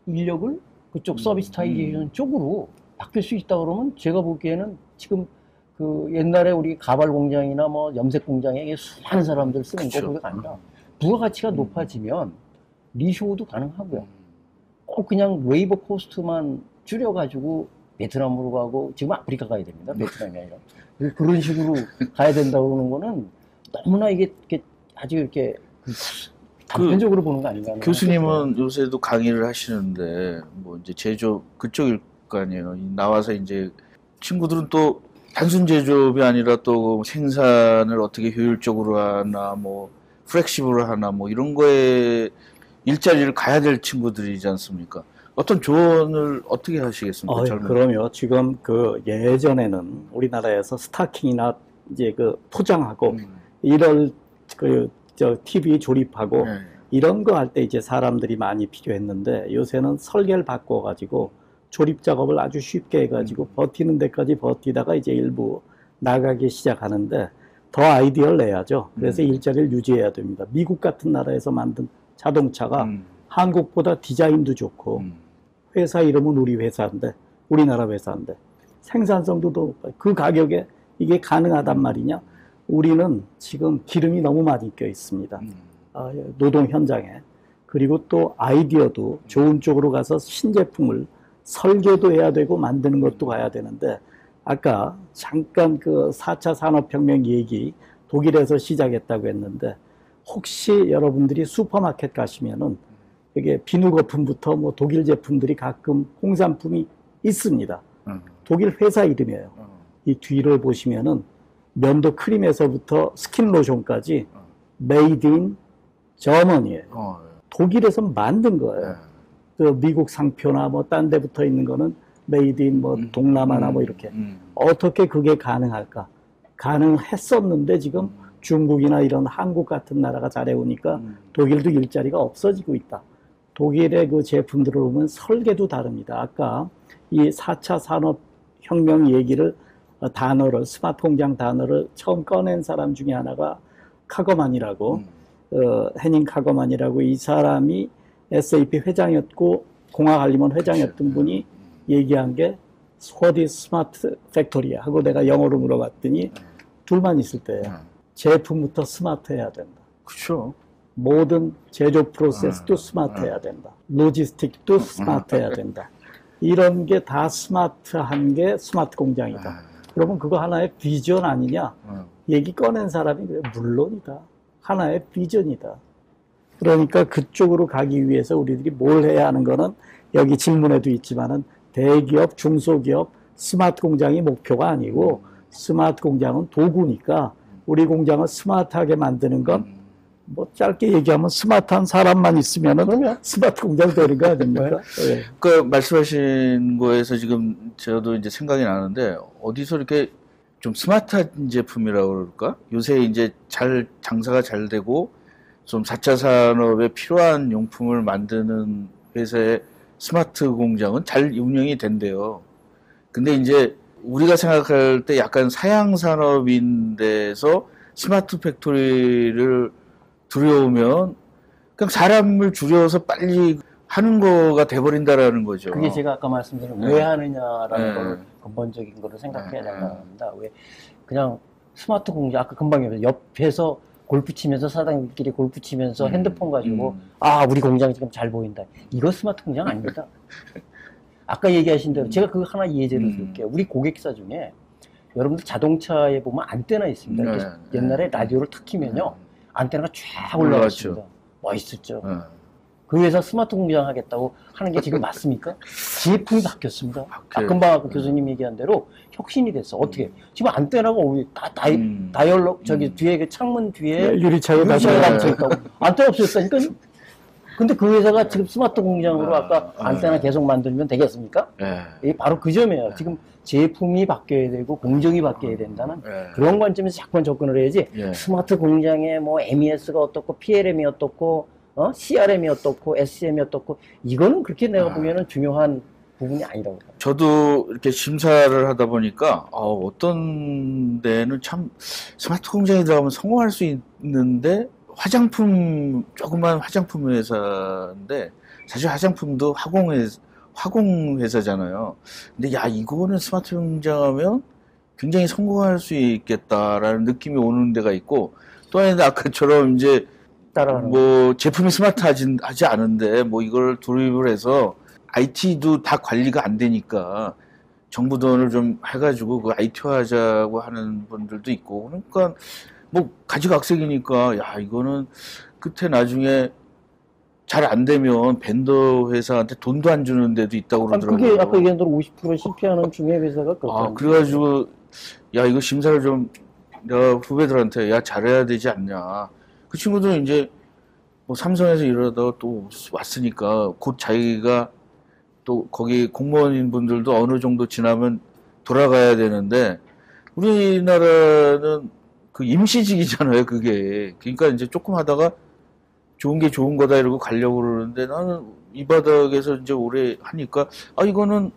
인력을 그쪽 서비스타이제이션 쪽으로 바뀔 수 있다 그러면, 제가 보기에는 지금 그 옛날에 우리 가발 공장이나 뭐 염색 공장에 수많은 사람들 쓰는 거가 아니라, 부가가치가 높아지면 리쇼도 가능하고요. 꼭 그냥 웨이버 코스트만 줄여가지고 베트남으로 가고, 지금 아프리카 가야 됩니다. 베트남이 아니라. 그런 식으로 가야 된다고 하는 거는 너무나 이게 아주 이렇게 단편적으로 보는 거 아닌가. 교수님은 요새도 강의를 하시는데, 뭐 이제 제조업 그쪽일 거 아니에요. 나와서 이제 친구들은 또 단순 제조업이 아니라 또 생산을 어떻게 효율적으로 하나, 뭐 플렉시블을 하나, 뭐 이런 거에 일자리를 가야 될 친구들이지 않습니까? 어떤 조언을 어떻게 하시겠습니까? 그럼요. 지금 그 예전에는 우리나라에서 스타킹이나 이제 그 포장하고 이런 TV 조립하고 이런 거 할 때 이제 사람들이 많이 필요했는데, 요새는 설계를 바꿔가지고 조립 작업을 아주 쉽게 해가지고 버티는 데까지 버티다가 이제 일부 나가기 시작하는데, 더 아이디어를 내야죠. 그래서 일자리를 유지해야 됩니다. 미국 같은 나라에서 만든 자동차가 한국보다 디자인도 좋고, 회사 이름은 우리 회사인데, 우리나라 회사인데 생산성도 높아요. 그 가격에 이게 가능하단 말이냐? 우리는 지금 기름이 너무 많이 껴 있습니다. 노동 현장에. 그리고 또 아이디어도 좋은 쪽으로 가서 신제품을 설계도 해야 되고 만드는 것도 가야 되는데, 아까 잠깐 그 4차 산업혁명 얘기 독일에서 시작했다고 했는데, 혹시 여러분들이 슈퍼마켓 가시면은 이게 비누 거품부터 뭐 독일 제품들이 가끔 홍산품이 있습니다. 독일 회사 이름이에요. 이 뒤를 보시면은 면도 크림에서부터 스킨 로션까지 메이드 인 저머니예요. 독일에서 만든 거예요. 그 미국 상표나 뭐 딴 데 붙어 있는 거는 메이드 인 뭐 동남아나 뭐 이렇게 어떻게 그게 가능할까? 가능했었는데 지금 중국이나 이런 한국 같은 나라가 잘해오니까 독일도 일자리가 없어지고 있다. 독일의 그 제품들을 보면 설계도 다릅니다. 아까 이 4차 산업혁명 얘기를 단어를 스마트 공장 단어를 처음 꺼낸 사람 중에 하나가 카거만이라고 헤닝 카거만이라고 이 사람이 SAP 회장이었고 공학알림원 회장이었던 분이 얘기한 게 What is smart factory야 하고 내가 영어로 물어봤더니 둘만 있을 때예요. 제품부터 스마트해야 된다. 그렇죠. 모든 제조 프로세스도 스마트해야 된다. 로지스틱도 스마트해야 된다. 이런 게 다 스마트한 게 스마트 공장이다. 그러면 그거 하나의 비전 아니냐? 얘기 꺼낸 사람이 그래 물론이다. 하나의 비전이다. 그러니까 그쪽으로 가기 위해서 우리들이 뭘 해야 하는 거는 여기 질문에도 있지만은 대기업, 중소기업 스마트 공장이 목표가 아니고 스마트 공장은 도구니까 우리 공장을 스마트하게 만드는 건 뭐 짧게 얘기하면 스마트한 사람만 있으면은 그러면 스마트 공장 되는 거 아닙니까? 네. 그 말씀하신 거에서 지금 저도 이제 생각이 나는데 어디서 이렇게 좀 스마트한 제품이라고 그럴까? 요새 이제 장사가 잘 되고 좀 4차 산업에 필요한 용품을 만드는 회사의 스마트 공장은 잘 운영이 된대요. 근데 이제 우리가 생각할 때 약간 사양 산업인데서 스마트 팩토리를 들여오면 그냥 사람을 줄여서 빨리 하는 거가 돼버린다라는 거죠. 그게 제가 아까 말씀드린 왜 하느냐라는 걸 근본적인 거를 생각해야 된다고 합니다. 왜 그냥 스마트 공장 아까 금방 얘기했죠. 옆에서 골프 치면서 사장님끼리 골프 치면서 핸드폰 가지고 아 우리 공장 지금 잘 보인다. 이거 스마트 공장 아닙니다. 아까 얘기하신 대로 제가 그 하나 예제를 들게요. 우리 고객사 중에 여러분들 자동차에 보면 안테나 있습니다. 옛날에 라디오를 탁 키면요. 안테나가 쫙 올라갔습니다. 멋있었죠. 그 회사 스마트 공장 하겠다고 하는 게 지금 맞습니까? 제품이 바뀌었습니다. 금방 아까 교수님 얘기한 대로 혁신이 됐어. 어떻게? 지금 안테나가 다 다이얼로 저기 뒤에 그 창문 뒤에 유리창에 닫혀 있다고. 안테나 없어졌다니까. 근데 그 회사가 지금 스마트 공장으로 아까 안테나 계속 만들면 되겠습니까? 이게 바로 그 점이에요. 지금 제품이 바뀌어야 되고 공정이 바뀌어야 된다는 그런 관점에서 자꾸만 접근을 해야지 스마트 공장에 뭐 MES가 어떻고 PLM이 어떻고 CRM이 어떻고 SCM이 어떻고 이거는 그렇게 내가 보기에는 중요한 부분이 아니라고 봐요. 저도 이렇게 심사를 하다 보니까 어떤 데는 참 스마트 공장에 들어가면 성공할 수 있는데 조그만 화장품 회사인데 사실 화장품도 화공 회사잖아요. 근데 야 이거는 스마트 공장하면 굉장히 성공할 수 있겠다라는 느낌이 오는 데가 있고 또 하나는 아까처럼 이제 뭐 제품이 스마트하지 않은데 뭐 이걸 도입을 해서 IT도 다 관리가 안 되니까 정부 돈을 좀 해가지고 그 IT화하자고 하는 분들도 있고 그러니까 뭐 가지각색이니까 야 이거는 끝에 나중에 잘 안 되면 벤더 회사한테 돈도 안 주는 데도 있다고 그러더라고요. 그게 아까 얘기한 대로 50% 실패하는 중에 회사가 그렇다. 그래가지고 야 이거 심사를 좀 내가 후배들한테 야 잘해야 되지 않냐. 그 친구들은 이제 뭐 삼성에서 일하다가 또 왔으니까 곧 자기가 또 거기 공무원인 분들도 어느 정도 지나면 돌아가야 되는데 우리나라는 그 임시직이잖아요, 그게. 그러니까 이제 조금 하다가 좋은 게 좋은 거다 이러고 가려고 그러는데 나는 이 바닥에서 이제 오래 하니까 이거는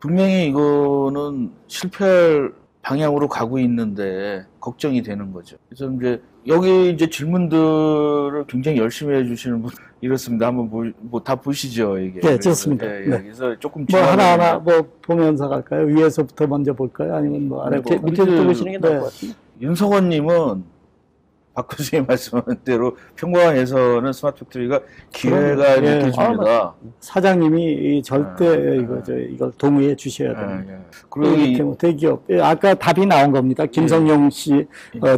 분명히 이거는 실패할 방향으로 가고 있는데 걱정이 되는 거죠. 그래서 이제 여기 이제 질문들을 굉장히 열심히 해주시는 분 이렇습니다. 한번 뭐 다 보시죠, 이게. 네, 좋습니다. 네, 네. 여기서 조금 뭐 하나하나 뭐 보면서 갈까요? 위에서부터 먼저 볼까요? 아니면 뭐 아래부터 밑에부터 보시는 게 나을 것 같아요. 윤석원님은 박 교수님 말씀한 대로 평범에서는 스마트 팩토리가 기회가 느껴집니다. 사장님이 절대 이걸 동의해 주셔야 됩니다. 그리고 이렇게 뭐 대기업 아까 답이 나온 겁니다. 김성용 씨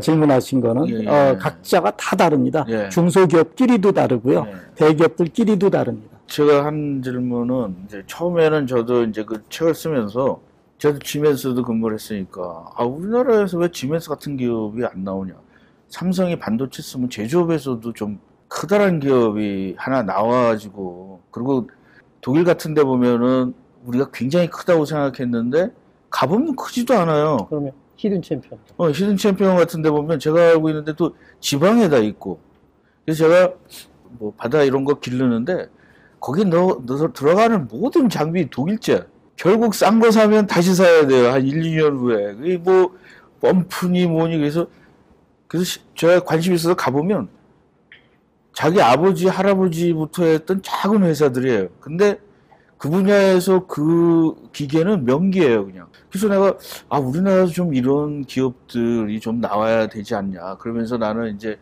질문하신 거는 각자가 다 다릅니다. 중소기업끼리도 다르고요, 대기업들끼리도 다릅니다. 제가 한 질문은 이제 처음에는 저도 이제 그 책을 쓰면서 저도 지멘스도 근무를 했으니까 우리나라에서 왜 지멘스 같은 기업이 안 나오냐? 삼성이 반도체 쓰면 제조업에서도 좀 커다란 기업이 하나 나와가지고, 그리고 독일 같은 데 보면은 우리가 굉장히 크다고 생각했는데 가보면 크지도 않아요. 그러면 히든 챔피언. 히든 챔피언 같은 데 보면 제가 알고 있는데 또 지방에다 있고. 그래서 제가 뭐 바다 이런 거 기르는데 거기 들어가는 모든 장비 독일제. 결국 싼 거 사면 다시 사야 돼요. 한 1, 2년 후에. 그게 뭐 펌프니 뭐니. 그래서 제가 관심 있어서 가보면 자기 아버지, 할아버지부터 했던 작은 회사들이에요. 근데 그 분야에서 그 기계는 명기예요, 그냥. 그래서 내가, 우리나라도 좀 이런 기업들이 좀 나와야 되지 않냐. 그러면서 나는 이제,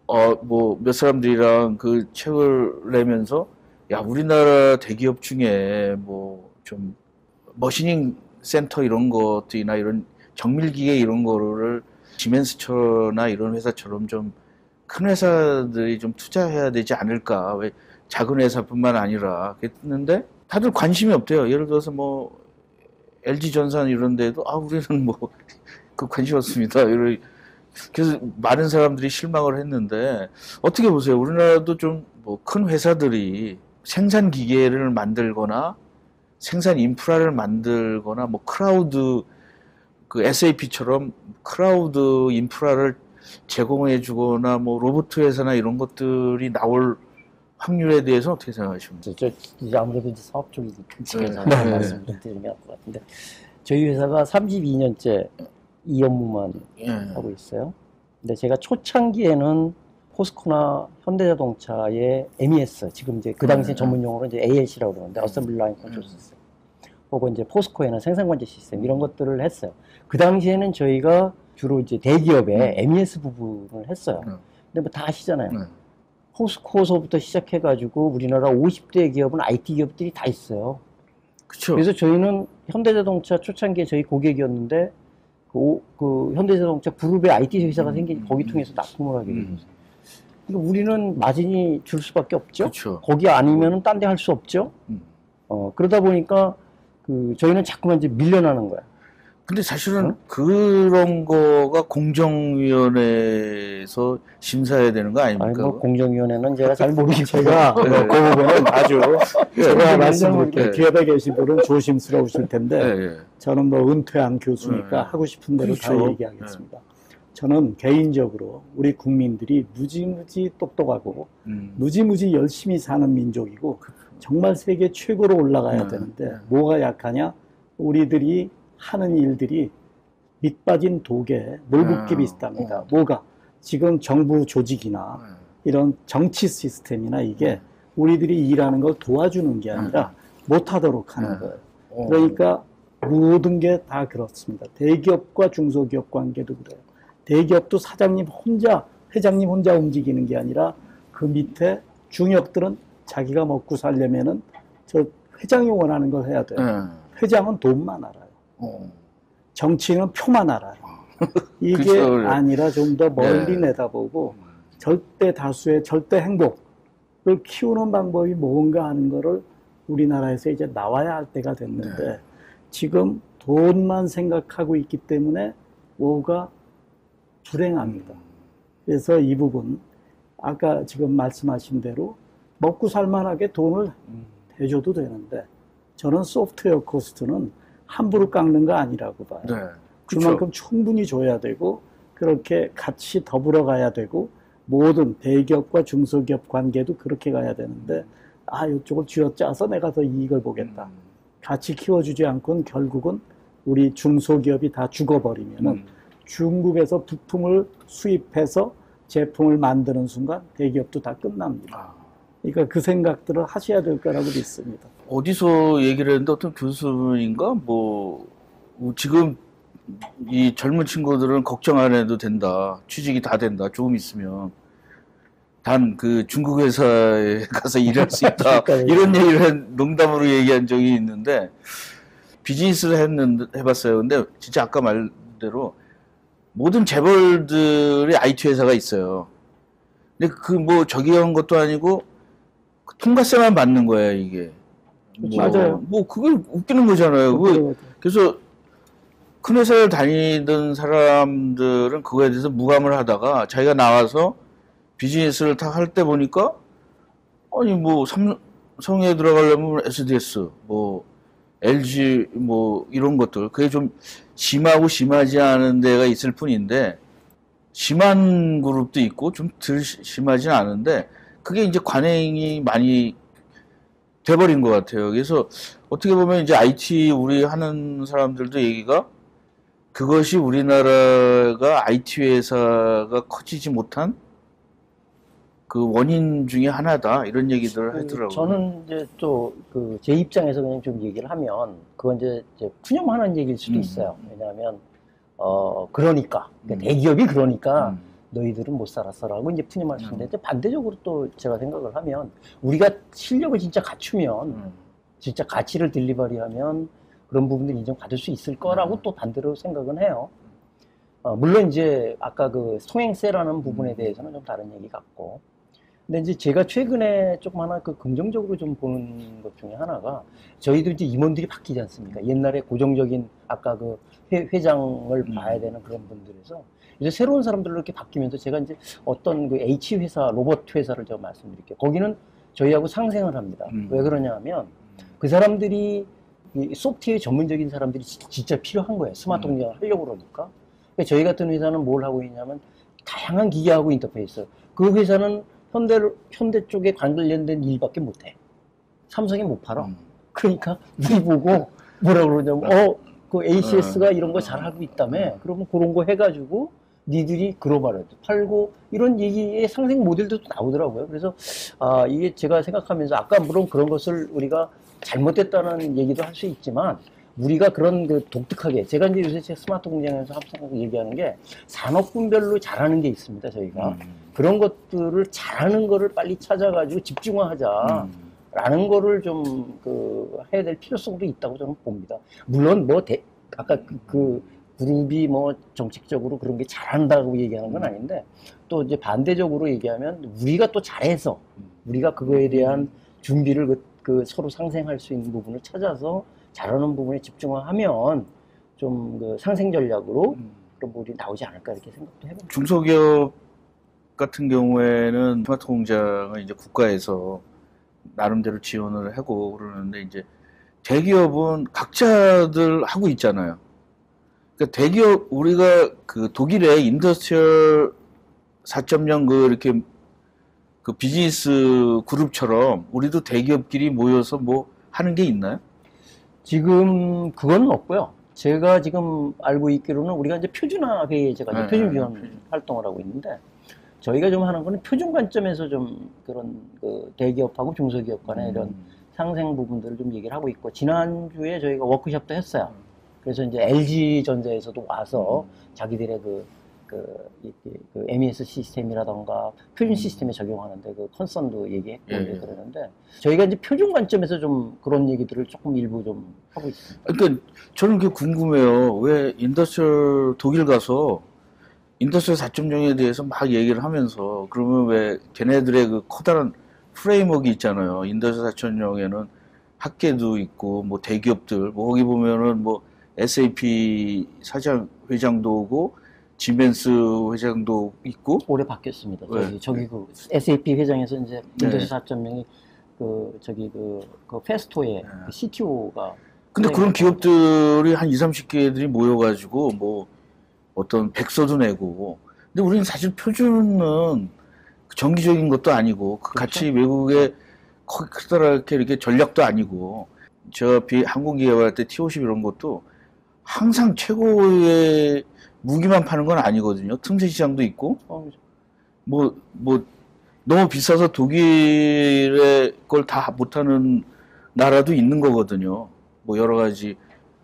몇 사람들이랑 그 책을 내면서, 우리나라 대기업 중에 좀 머시닝 센터 이런 것들이나 이런 정밀기계 이런 거를 지멘스처나 이런 회사처럼 좀 큰 회사들이 좀 투자해야 되지 않을까. 왜 작은 회사뿐만 아니라 그랬는데 다들 관심이 없대요. 예를 들어서 LG전산 이런 데도 우리는 그 관심 없습니다. 그래서 많은 사람들이 실망을 했는데 어떻게 보세요? 우리나라도 좀 큰 회사들이 생산 기계를 만들거나 생산 인프라를 만들거나 클라우드 그 SAP처럼 클라우드 인프라를 제공해 주거나 로보트 회사나 이런 것들이 나올 확률에 대해서 어떻게 생각하십니까? 이제 아무래도 이제 사업 쪽이 제가 말씀을 드리면 할 것 같은데 저희 회사가 32년째 이 업무만 하고 있어요. 근데 제가 초창기에는 포스코나 현대자동차의 MES, 지금 이제 그 당시 전문 용어로 이제 ALC라고 그러는데 어셈블리 라인 컨트롤 시스템, 혹은 이제 포스코에는 생산관제 시스템 이런 것들을 했어요. 그 당시에는 저희가 주로 이제 대기업의 MES 부분을 했어요. 근데 다 아시잖아요. 포스코서부터 시작해가지고 우리나라 50대 기업은 IT 기업들이 다 있어요. 그쵸. 그래서 저희는 현대자동차 초창기에 저희 고객이었는데 그 현대자동차 그룹의 IT 회사가 생긴 거기 통해서 납품을 하게 되죠. 그러니까 우리는 마진이 줄 수밖에 없죠. 그쵸. 거기 아니면은 딴 데 할 수 없죠. 그러다 보니까 저희는 자꾸만 이제 밀려나는 거야. 근데 사실은 그런 거가 공정위원회에서 심사해야 되는 거 아닙니까? 공정위원회는 제가 잘 모르겠고 제가 그 부분은 아주 제가 말씀드릴게요. 기업에 계신 분은 조심스러우실 텐데 저는 은퇴한 교수니까 하고 싶은 대로 다 얘기하겠습니다. 저는 개인적으로 우리 국민들이 무지무지 똑똑하고 무지무지 열심히 사는 민족이고 정말 세계 최고로 올라가야 되는데 뭐가 약하냐? 우리들이 하는 일들이 밑빠진 독에 물 붓기 비슷합니다. 뭐가? 지금 정부 조직이나 이런 정치 시스템이나 이게 우리들이 일하는 걸 도와주는 게 아니라 못하도록 하는 거예요. 그러니까 모든 게 다 그렇습니다. 대기업과 중소기업 관계도 그래요. 대기업도 사장님 혼자, 회장님 혼자 움직이는 게 아니라 그 밑에 중역들은 자기가 먹고 살려면은 저 회장이 원하는 걸 해야 돼요. 회장은 돈만 알아요. 정치인은 표만 알아요. 이게 그쵸, 아니라 좀 더 멀리 내다보고 절대 다수의 절대 행복을 키우는 방법이 뭔가 하는 거를 우리나라에서 이제 나와야 할 때가 됐는데 지금 돈만 생각하고 있기 때문에 뭐가 불행합니다. 그래서 이 부분 아까 지금 말씀하신 대로 먹고 살만하게 돈을 대줘도 되는데 저는 소프트웨어 코스트는 함부로 깎는 거 아니라고 봐요. 그만큼 충분히 줘야 되고 그렇게 같이 더불어 가야 되고 모든 대기업과 중소기업 관계도 그렇게 가야 되는데 이쪽을 쥐어짜서 내가 더 이익을 보겠다. 같이 키워주지 않고는 결국은 우리 중소기업이 다 죽어버리면은 중국에서 부품을 수입해서 제품을 만드는 순간 대기업도 다 끝납니다. 그러니까 그 생각들을 하셔야 될 거라고 믿습니다. 어디서 얘기를 했는데 어떤 교수인가 지금 이 젊은 친구들은 걱정 안 해도 된다. 취직이 다 된다. 조금 있으면 단 그 중국 회사에 가서 일할 수 있다. 이런 얘기를 농담으로 얘기한 적이 있는데 비즈니스를 해봤어요. 근데 진짜 아까 말대로 모든 재벌들의 IT 회사가 있어요. 근데 저기 한 것도 아니고 통과세만 받는 거예요, 이게. 맞아요. 그걸 웃기는 거잖아요. 그래서 큰 회사를 다니던 사람들은 그거에 대해서 무감을 하다가 자기가 나와서 비즈니스를 다 할 때 보니까 아니 뭐 삼성에 들어가려면 SDS 뭐 LG 뭐 이런 것들 그게 좀 심하고 심하지 않은 데가 있을 뿐인데 심한 그룹도 있고 좀 덜 심하진 않은데 그게 이제 관행이 많이 돼버린 것 같아요. 그래서 어떻게 보면 이제 IT 우리 하는 사람들도 얘기가 그것이 우리나라가 IT 회사가 커지지 못한 그 원인 중에 하나다 이런 얘기들을 하더라고요. 저는 이제 또 그 제 입장에서 그냥 좀 얘기를 하면 그건 이제 푸념하는 얘기일 수도 있어요. 왜냐하면 그러니까 대기업이 그러니까 너희들은 못 살았어라고 이제 푸념할 수 있는데 반대적으로 또 제가 생각을 하면 우리가 실력을 진짜 갖추면 진짜 가치를 딜리버리하면 그런 부분들 인정받을 수 있을 거라고 또 반대로 생각은 해요. 물론 이제 아까 그 성행세라는 부분에 대해서는 좀 다른 얘기 같고. 근데 이제 제가 최근에 조금 하나 그 긍정적으로 좀 보는 것 중에 하나가 저희도 이제 임원들이 바뀌지 않습니까? 옛날에 고정적인 아까 그 회장을 봐야 되는 그런 분들에서 이제 새로운 사람들로 이렇게 바뀌면서 제가 이제 어떤 그 H 회사, 로봇 회사를 제가 말씀드릴게요. 거기는 저희하고 상생을 합니다. 왜 그러냐 하면 그 사람들이 이 소프트웨어 전문적인 사람들이 진짜 필요한 거예요. 스마트 공장을 하려고 그러니까. 그러니까 저희 같은 회사는 뭘 하고 있냐면 다양한 기계하고 인터페이스. 그 회사는 현대 쪽에 관련된 일밖에 못 해. 삼성이 못 팔아. 그러니까 우리 보고 뭐라 그러냐면 그 ACS가 이런 거 잘하고 있다며. 그러면 그런 거 해가지고 니들이 글로벌에 팔고 이런 얘기의 상생 모델도 나오더라고요. 그래서 이게 제가 생각하면서 아까 물론 그런 것을 우리가 잘못됐다는 얘기도 할 수 있지만 우리가 그런 그 독특하게 제가 이제 요새 제 스마트 공장에서 합성하고 얘기하는 게 산업군별로 잘하는 게 있습니다. 저희가 그런 것들을 잘하는 거를 빨리 찾아가지고 집중화하자라는 거를 좀 해야 될 필요성도 있다고 저는 봅니다. 물론 뭐 아까 그 그룹이 뭐 정책적으로 그런 게 잘한다고 얘기하는 건 아닌데 또 이제 반대적으로 얘기하면 우리가 또 잘해서 우리가 그거에 대한 준비를 그 서로 상생할 수 있는 부분을 찾아서 잘하는 부분에 집중하면 좀 그 상생 전략으로 그런 부분이 나오지 않을까 이렇게 생각도 해봅니다. 중소기업 같은 경우에는 스마트 공장은 이제 국가에서 나름대로 지원을 하고 그러는데 이제 대기업은 각자들 하고 있잖아요. 그러니까 대기업 우리가 그 독일의 인더스트리얼 4.0 그 이렇게 그 비즈니스 그룹처럼 우리도 대기업끼리 모여서 뭐 하는 게 있나요? 지금 그건 없고요. 제가 지금 알고 있기로는 우리가 이제 표준화 회의 제가 이제 표준 지원 활동을 하고 있는데 저희가 좀 하는 거는 표준 관점에서 좀 그런 그 대기업하고 중소기업 간의 이런 상생 부분들을 좀 얘기를 하고 있고 지난주에 저희가 워크숍도 했어요. 그래서 이제 LG전자에서도 와서 자기들의 그 MES 시스템이라던가 표준 시스템에 적용하는데 그 컨선도 얘기했고 그러는데 저희가 이제 표준 관점에서 좀 그런 얘기들을 조금 일부 좀 하고 있습니다. 그러니까 저는 그게 궁금해요. 왜 인더스트리얼 독일 가서 인더스트리얼 4.0에 대해서 막 얘기를 하면서 그러면 왜 걔네들의 그 커다란 프레임워크 있잖아요. 인더스트리얼 4.0에는 학계도 있고 뭐 대기업들 뭐 거기 보면은 뭐 SAP 회장도 오고 지멘스 회장도 있고 올해 바뀌었습니다. 저기 그 SAP 회장에서 이제 인더스트리 4.0이 그 페스토의 그 CTO가 근데 그런 기업들이 한 20-30개들이 모여가지고 뭐 어떤 백서도 내고 근데 우리는 사실 표준은 정기적인 것도 아니고 그 같이 외국에 커다랗게 이렇게 전략도 아니고 제가 항공기업할 때 T50 이런 것도 항상 최고의 무기만 파는 건 아니거든요. 틈새 시장도 있고, 뭐, 너무 비싸서 독일의 걸 다 못하는 나라도 있는 거거든요. 뭐, 여러 가지,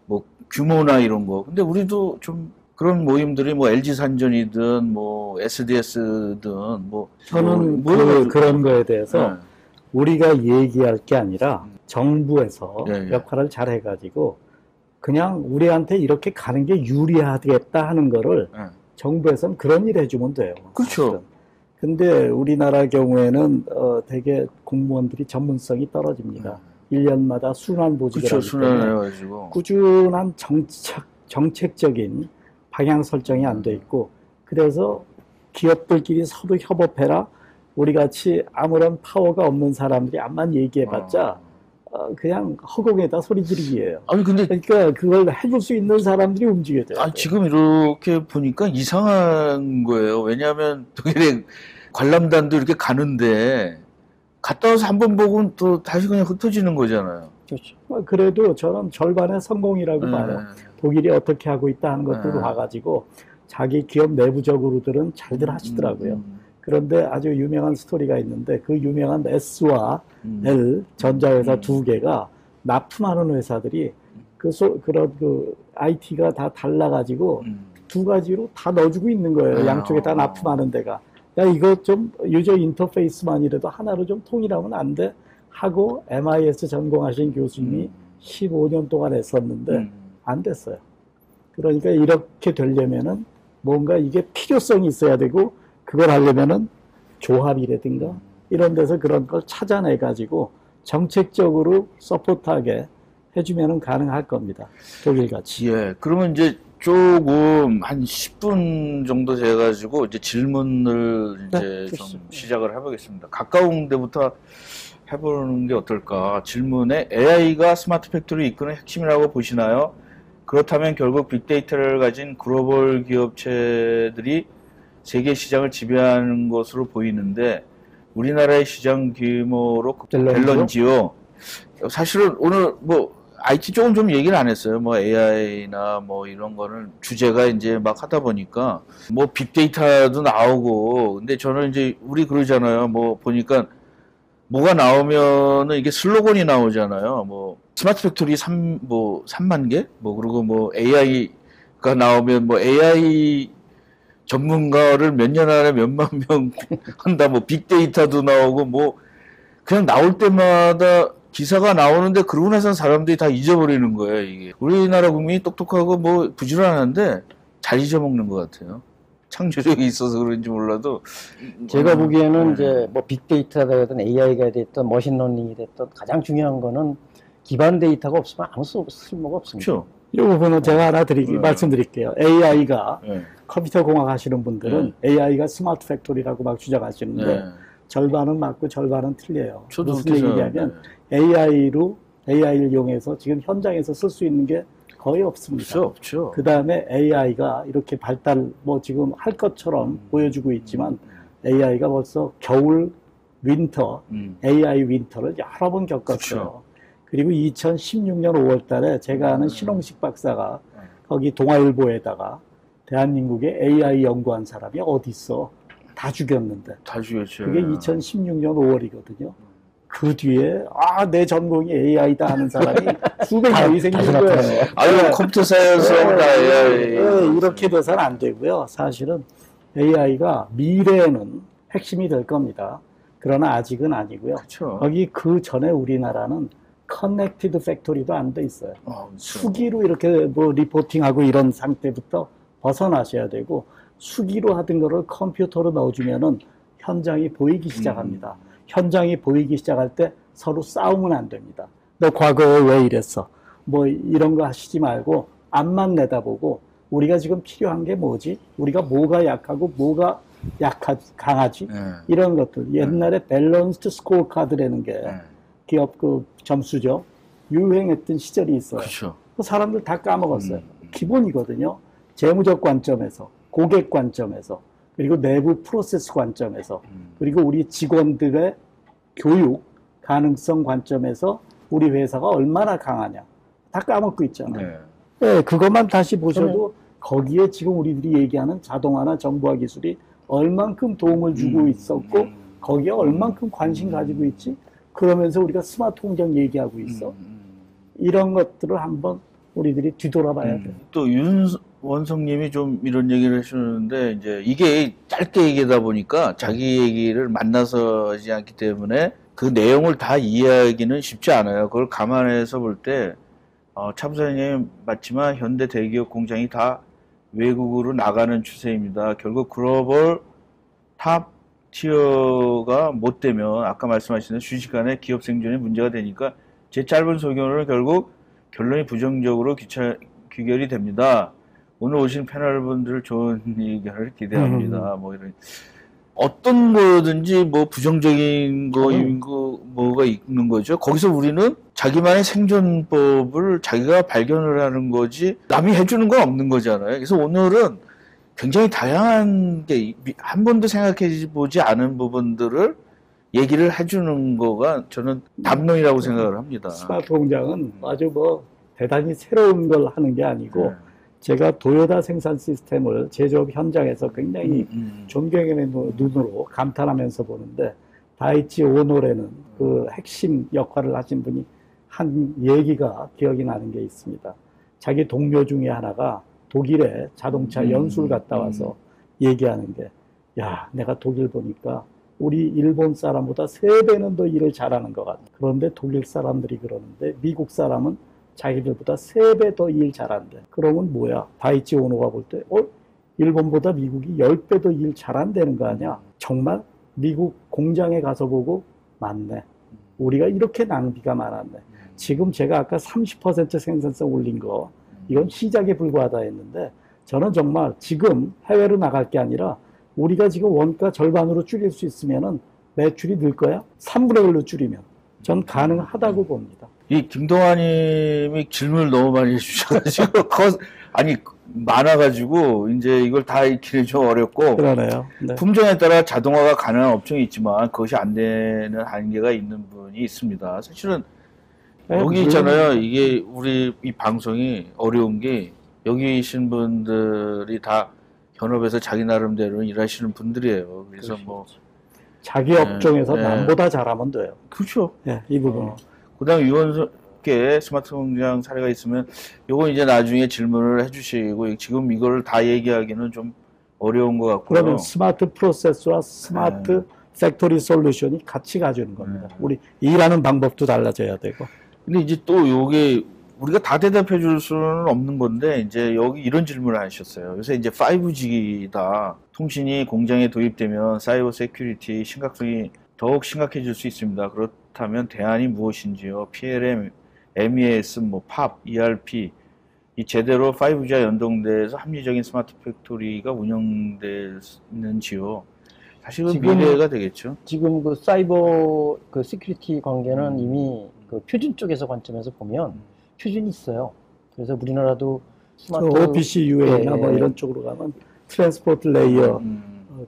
뭐, 규모나 이런 거. 근데 우리도 좀 그런 모임들이 뭐, LG산전이든, 뭐, SDS든, 뭐. 저는 그런 거에 대해서 우리가 얘기할 게 아니라 정부에서 역할을 잘 해가지고 그냥 우리한테 이렇게 가는 게 유리하겠다 하는 거를 정부에서는 그런 일 해주면 돼요. 그렇죠. 사실은. 근데 우리나라 경우에는 되게 공무원들이 전문성이 떨어집니다. 1년마다 순환 보직을 하기 때문에 꾸준한 정책적인 방향 설정이 안 돼 있고 그래서 기업들끼리 서로 협업해라 우리 같이 아무런 파워가 없는 사람들이 암만 얘기해봤자 그냥 허공에다 소리 지르기예요. 아니 근데 그러니까 그걸 해줄 수 있는 사람들이 움직여야 돼요. 아니, 지금 이렇게 보니까 이상한 거예요. 왜냐하면 독일에 관람단도 이렇게 가는데 갔다 와서 한 번 보고 또 다시 그냥 흩어지는 거잖아요. 그렇죠. 그래도 저는 절반의 성공이라고 봐요. 독일이 어떻게 하고 있다 하는 것들을 봐가지고 자기 기업 내부적으로들은 잘들 하시더라고요. 그런데 아주 유명한 스토리가 있는데 그 유명한 S와 L 전자회사 두 개가 납품하는 회사들이 그런 IT가 다 달라가지고 두 가지로 다 넣어주고 있는 거예요. 양쪽에 다 납품하는 데가. 야, 이거 좀 유저 인터페이스만이라도 하나로 좀 통일하면 안 돼? 하고 MIS 전공하신 교수님이 15년 동안 했었는데 안 됐어요. 그러니까 이렇게 되려면은 뭔가 이게 필요성이 있어야 되고 그걸 하려면은 조합이라든가 이런 데서 그런 걸 찾아내가지고 정책적으로 서포트하게 해주면은 가능할 겁니다. 독일같이. 예, 그러면 이제 조금 한 10분 정도 돼가지고 이제 질문을 이제 좀 시작을 해보겠습니다. 가까운 데부터 해보는 게 어떨까? 질문에 AI가 스마트 팩토리 이끄는 핵심이라고 보시나요? 그렇다면 결국 빅데이터를 가진 글로벌 기업체들이 세계 시장을 지배하는 것으로 보이는데 우리나라의 시장 규모로 될런지요? 사실은 오늘 뭐 IT 쪽은 좀 얘기를 안 했어요. 뭐 AI나 뭐 이런 거는 주제가 이제 막 하다 보니까 뭐 빅데이터도 나오고 근데 저는 이제 우리 그러잖아요. 뭐 보니까 뭐가 나오면은 이게 슬로건이 나오잖아요. 뭐 스마트 팩토리 3만 개? 뭐 그리고 뭐 AI가 나오면 뭐 AI 전문가를 몇 년 안에 몇만 명 한다. 뭐 빅데이터도 나오고 뭐 그냥 나올 때마다 기사가 나오는데 그러고 나서 사람들이 다 잊어버리는 거예요, 이게. 우리나라 국민이 똑똑하고 뭐 부지런한데 잘 잊어먹는 것 같아요. 창조력이 있어서 그런지 몰라도. 제가 보기에는 이제 뭐 빅데이터가 되든 AI가 됐든 머신러닝이 됐든 가장 중요한 거는 기반 데이터가 없으면 아무 쓸모가 없습니다. 그렇죠. 이 부분은 제가 하나 말씀드릴게요. AI가 컴퓨터 공학 하시는 분들은 AI가 스마트 팩토리라고 막 주장하시는데 절반은 맞고 절반은 틀려요. 무슨 얘기냐면 AI를 이용해서 지금 현장에서 쓸 수 있는 게 거의 없습니다. 없죠. 그 다음에 AI가 이렇게 뭐 지금 할 것처럼 보여주고 있지만 AI가 벌써 겨울 윈터, AI 윈터를 여러 번 겪었어요. 그쵸. 그리고 2016년 5월 달에 제가 아는 신홍식 박사가 거기 동아일보에다가 대한민국에 AI 연구한 사람이 어디 있어? 다 죽였는데. 다 죽였죠. 그게 2016년 5월이거든요. 그 뒤에 내 전공이 AI다 하는 사람이 수백 명이 생긴 거예요. 아유, 컴퓨터 사이언스다 AI. 이렇게 돼서는 안 되고요. 사실은 AI가 미래에는 핵심이 될 겁니다. 그러나 아직은 아니고요. 그쵸. 거기 그 전에 우리나라는 커넥티드 팩토리도 안 돼 있어요. 수기로 이렇게 뭐 리포팅하고 이런 상태부터 벗어나셔야 되고 수기로 하던 거를 컴퓨터로 넣어주면은 현장이 보이기 시작합니다. 현장이 보이기 시작할 때 서로 싸우면 안 됩니다. 너 과거에 왜 이랬어? 뭐 이런 거 하시지 말고 앞만 내다보고 우리가 지금 필요한 게 뭐지? 우리가 뭐가 약하고 뭐가 강하지? 이런 것들. 옛날에 밸런스드 스코어 카드라는 게 기업 그 점수죠. 유행했던 시절이 있어요. 그쵸. 사람들 다 까먹었어요. 기본이거든요. 재무적 관점에서, 고객 관점에서, 그리고 내부 프로세스 관점에서, 그리고 우리 직원들의 교육 가능성 관점에서 우리 회사가 얼마나 강하냐. 다 까먹고 있잖아요. 네, 그것만 다시 보셔도 거기에 지금 우리들이 얘기하는 자동화나 정보화 기술이 얼만큼 도움을 주고 있었고 거기에 얼만큼 관심 가지고 있지? 그러면서 우리가 스마트 공장 얘기하고 있어. 이런 것들을 한번 우리들이 뒤돌아봐야 돼요. 또 윤원성님이 좀 이런 얘기를 해주는데 이제 이게 짧게 얘기하다 보니까 자기 얘기를 만나서 하지 않기 때문에 그 내용을 다 이해하기는 쉽지 않아요. 그걸 감안해서 볼 때 참사님 맞지만 현대 대기업 공장이 다 외국으로 나가는 추세입니다. 결국 글로벌 탑 티어가 못 되면 아까 말씀하신 순식간에 기업 생존에 문제가 되니까 제 짧은 소견으로 결국 결론이 부정적으로 귀결이 됩니다. 오늘 오신 패널분들 좋은 의견을 기대합니다. 뭐 이런 어떤 거든지 뭐 부정적인 거인 거 뭐가 있는 거죠. 거기서 우리는 자기만의 생존법을 자기가 발견을 하는 거지 남이 해주는 건 없는 거잖아요. 그래서 오늘은 굉장히 다양한 게 한 번도 생각해 보지 않은 부분들을 얘기를 해주는 거가 저는 담론이라고 생각을 합니다. 스마트 공장은 아주 뭐 대단히 새로운 걸 하는 게 아니고 제가 도요타 생산 시스템을 제조업 현장에서 굉장히 존경의 눈으로 감탄하면서 보는데 다이치 오노레는 그 핵심 역할을 하신 분이 한 얘기가 기억이 나는 게 있습니다. 자기 동료 중에 하나가 독일에 자동차 연수를 갔다 와서 얘기하는 게 야, 내가 독일 보니까 우리 일본 사람보다 3배는 더 일을 잘하는 것 같아. 그런데 독일 사람들이 그러는데 미국 사람은 자기들보다 3배 더 일 잘한대. 그러면 뭐야? 다이치 오노가 볼 때, 일본보다 미국이 10배 더 일 잘한다는 거 아니야? 정말 미국 공장에 가서 보고, 맞네. 우리가 이렇게 낭비가 많았네. 지금 제가 아까 30% 생산성 올린 거, 이건 시작에 불과하다 했는데, 저는 정말 지금 해외로 나갈 게 아니라, 우리가 지금 원가 절반으로 줄일 수 있으면은 매출이 늘 거야? 3분의 1로 줄이면. 전 가능하다고 봅니다. 이 김동환님이 질문을 너무 많이 해주셔가지고 아니 많아가지고 이제 이걸 다 익히는 좀 어렵고 그러네요. 네. 품종에 따라 자동화가 가능한 업종이 있지만 그것이 안 되는 한계가 있는 분이 있습니다. 사실은 네, 여기 있잖아요. 이게 우리 이 방송이 어려운 게 여기 계신 분들이 다 현업에서 자기 나름대로 일하시는 분들이에요. 그래서 그렇죠. 뭐 자기 업종에서 남보다 잘하면 돼요. 그렇죠. 네, 이 부분. 그다음 위원께 스마트 공장 사례가 있으면 요거 이제 나중에 질문을 해주시고 지금 이거를 다 얘기하기는 좀 어려운 것 같고요. 그러면 스마트 프로세스와 스마트 팩토리 솔루션이 같이 가주는 겁니다. 우리 일하는 방법도 달라져야 되고. 근데 이제 또 요게 우리가 다 대답해 줄 수는 없는 건데 이제 여기 이런 질문을 하셨어요. 요새 이제 5G다. 통신이 공장에 도입되면 사이버 세큐리티 심각성이 더욱 심각해질 수 있습니다. 그렇다면 대안이 무엇인지요? PLM, MES, 뭐 팝, ERP 이 제대로 5G와 연동돼서 합리적인 스마트 팩토리가 운영되는지요? 사실은 미래가 되겠죠. 지금 그 사이버 그 시큐리티 관계는 이미 그 표준 쪽에서 관점에서 보면 표준이 있어요. 그래서 우리나라도 스마트 OPC UA나 뭐 이런 쪽으로 가면 트랜스포트 레이어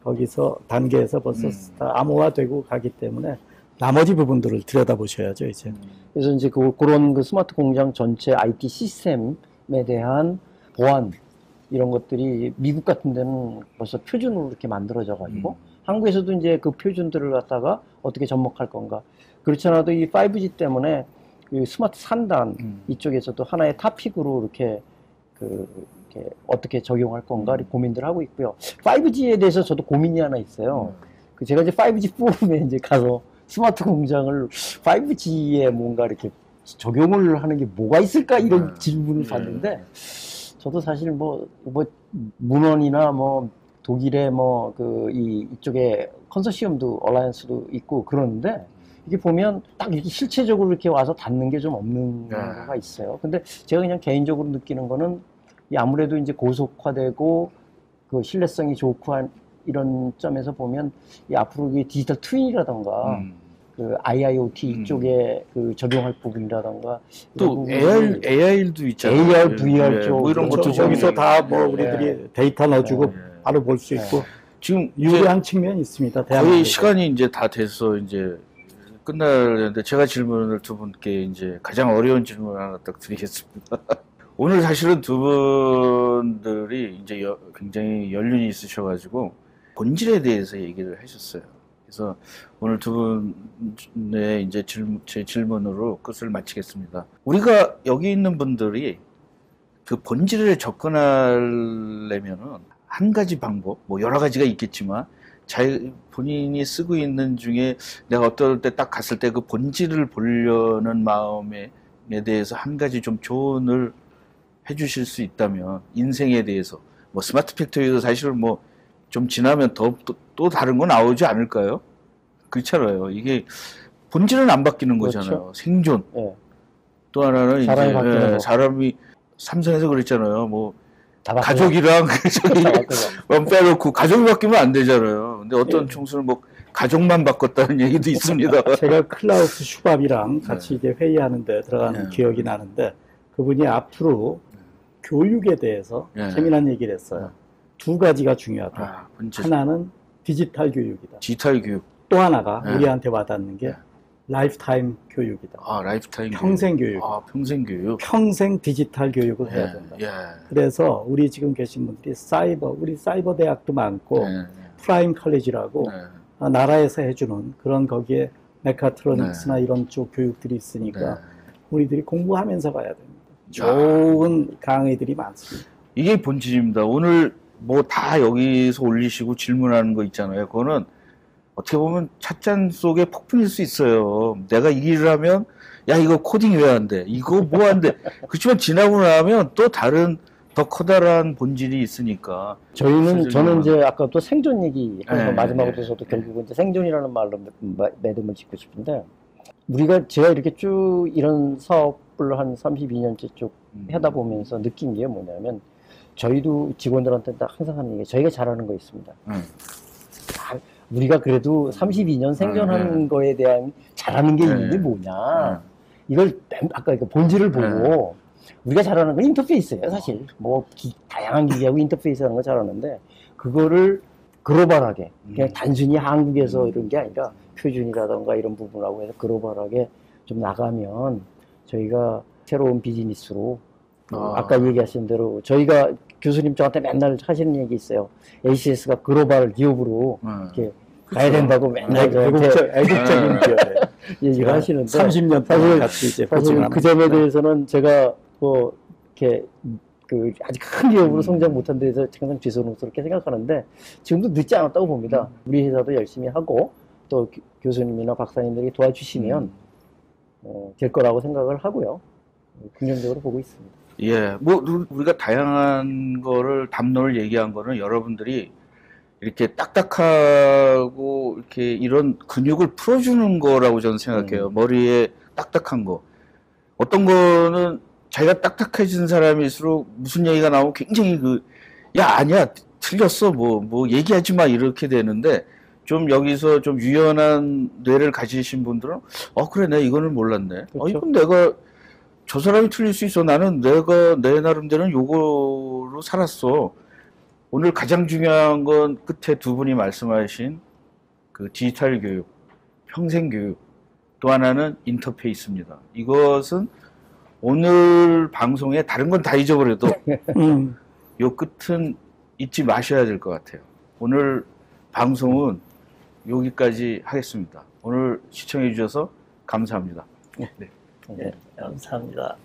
거기서 단계에서 벌써 다 암호화되고 가기 때문에 나머지 부분들을 들여다보셔야죠, 이제. 그래서 이제 그런 그 스마트 공장 전체 IT 시스템에 대한 보안 이런 것들이 미국 같은 데는 벌써 표준으로 이렇게 만들어져 가지고 한국에서도 이제 그 표준들을 갖다가 어떻게 접목할 건가. 그렇지 않아도 이 5G 때문에 그 스마트 산단 이쪽에서도 하나의 타픽으로 이렇게 이렇게 어떻게 적용할 건가 고민들 하고 있고요. 5G에 대해서 저도 고민이 하나 있어요. 그 제가 이제 5G 포럼에 이제 가서 스마트 공장을 5G에 뭔가 이렇게 적용을 하는 게 뭐가 있을까 이런 질문을 받는데 저도 사실 뭐 문헌이나 뭐 독일의 뭐 이쪽에 컨소시엄도 얼라이언스도 있고 그러는데 이게 보면 딱 이렇게 실체적으로 이렇게 와서 닿는 게 좀 없는 거가 있어요. 근데 제가 그냥 개인적으로 느끼는 거는 아무래도 이제 고속화되고 그 신뢰성이 좋고 한 이런 점에서 보면 이 앞으로 이 디지털 트윈이라던가 그 IIoT 이쪽에 그 적용할 부분이라던가 또 AR도 있잖아요. AR, VR 쪽 뭐 이런 것도 저기서 다 뭐 우리들이 데이터 넣어주고 바로 볼 수 있고 지금 유리한 측면이 있습니다. 거의 시간이 이제 다 돼서 이제 끝나는데 제가 질문을 두 분께 이제 가장 어려운 질문 하나 딱 드리겠습니다. 오늘 사실은 두 분들이 이제 굉장히 연륜이 있으셔가지고 본질에 대해서 얘기를 하셨어요. 그래서 오늘 두 분의 이제 제 질문으로 끝을 마치겠습니다. 우리가 여기 있는 분들이 그 본질에 접근하려면은 한 가지 방법, 뭐 여러 가지가 있겠지만 본인이 쓰고 있는 중에 내가 어떨 때 딱 갔을 때 그 본질을 보려는 마음에 대해서 한 가지 좀 조언을 해주실 수 있다면 인생에 대해서 뭐 스마트 팩토리도 사실은 뭐 좀 지나면 또 다른 거 나오지 않을까요? 그렇잖아요. 이게 본질은 안 바뀌는 거잖아요. 그렇죠. 생존. 또 하나는 사람이 이제 사람이 삼성에서 그랬잖아요. 뭐 다 바꿔요. 가족이랑 저기 다 바꿔요. 빼놓고 가족이 바뀌면 안 되잖아요. 근데 어떤 총수는 뭐 가족만 바꿨다는 얘기도 있습니다. 제가 클라우스 슈밥이랑 같이 이제 회의하는데 들어간 기억이 나는데 그분이 앞으로 교육에 대해서 재미난 얘기를 했어요. 두 가지가 중요하다. 하나는 디지털 교육이다. 디지털 교육. 또 하나가 우리한테 와닿는 게 라이프타임 교육이다. 라이프타임 평생 교육. 평생 교육. 평생 디지털 교육을 해야 된다. 그래서 우리 지금 계신 분들이 우리 사이버 대학도 많고 프라임 컬리지라고 나라에서 해주는 그런 거기에 메카트로닉스나 이런 쪽 교육들이 있으니까 우리들이 공부하면서 가야 됩니다. 좋은 강의들이 많습니다. 이게 본질입니다. 오늘 뭐 다 여기서 올리시고 질문하는 거 있잖아요. 그거는 어떻게 보면 찻잔 속에 폭풍일 수 있어요. 내가 이 일을 하면 야 이거 코딩 왜 안 돼? 이거 뭐 안 돼? 그렇지만 지나고 나면 또 다른 더 커다란 본질이 있으니까. 저는 이제 아까 또 생존 얘기 하면서 마지막으로 저도 결국은 이제 생존이라는 말로 매듭을 짓고 싶은데 제가 이렇게 쭉 이런 사업을 한 32년째 쭉 하다 보면서 느낀 게 뭐냐면 저희도 직원들한테 딱 항상 하는 얘기 저희가 잘하는 거 있습니다. 우리가 그래도 32년 생존하는 거에 대한 잘하는 게 있는데 뭐냐. 이걸 아까 그 본질을 보고 우리가 잘하는 건 인터페이스예요, 사실. 뭐 다양한 기기하고 인터페이스하는 거 잘하는데 그거를 글로벌하게 그냥 단순히 한국에서 이런 게 아니라 표준이라던가 이런 부분하고 해서 글로벌하게 좀 나가면 저희가 새로운 비즈니스로 아까 얘기하신 대로 저희가 교수님 저한테 맨날 하시는 얘기 있어요. ACS가 글로벌 기업으로 이렇게 가야 된다고 맨날 애국적인 얘기를 하시는데 30년 동안 같이 이제 사실 그 점에 대해서는 제가 뭐 이렇게 그 아직 큰 기업으로 성장 못한 데서 항상 죄송스럽게 생각하는데 지금도 늦지 않았다고 봅니다. 우리 회사도 열심히 하고 또 교수님이나 박사님들이 도와주시면 될 거라고 생각을 하고요. 긍정적으로 보고 있습니다. 예, 뭐 우리가 다양한 거를 담론을 얘기한 거는 여러분들이 이렇게 딱딱하고 이렇게 이런 근육을 풀어주는 거라고 저는 생각해요. 머리에 딱딱한 거. 어떤 거는 자기가 딱딱해진 사람일수록 무슨 얘기가 나오면 굉장히 야 아니야 틀렸어 뭐 얘기하지 마 이렇게 되는데 좀 여기서 좀 유연한 뇌를 가지신 분들은 그래 내가 이거는 몰랐네. 그렇죠. 이건 내가 저 사람이 틀릴 수 있어. 나는 내가 내 나름대로는 요거로 살았어. 오늘 가장 중요한 건 끝에 두 분이 말씀하신 그 디지털 교육, 평생 교육, 또 하나는 인터페이스입니다. 이것은 오늘 방송에 다른 건 다 잊어버려도 요 끝은 잊지 마셔야 될 것 같아요. 오늘 방송은 여기까지 하겠습니다. 오늘 시청해 주셔서 감사합니다. 네, 감사합니다.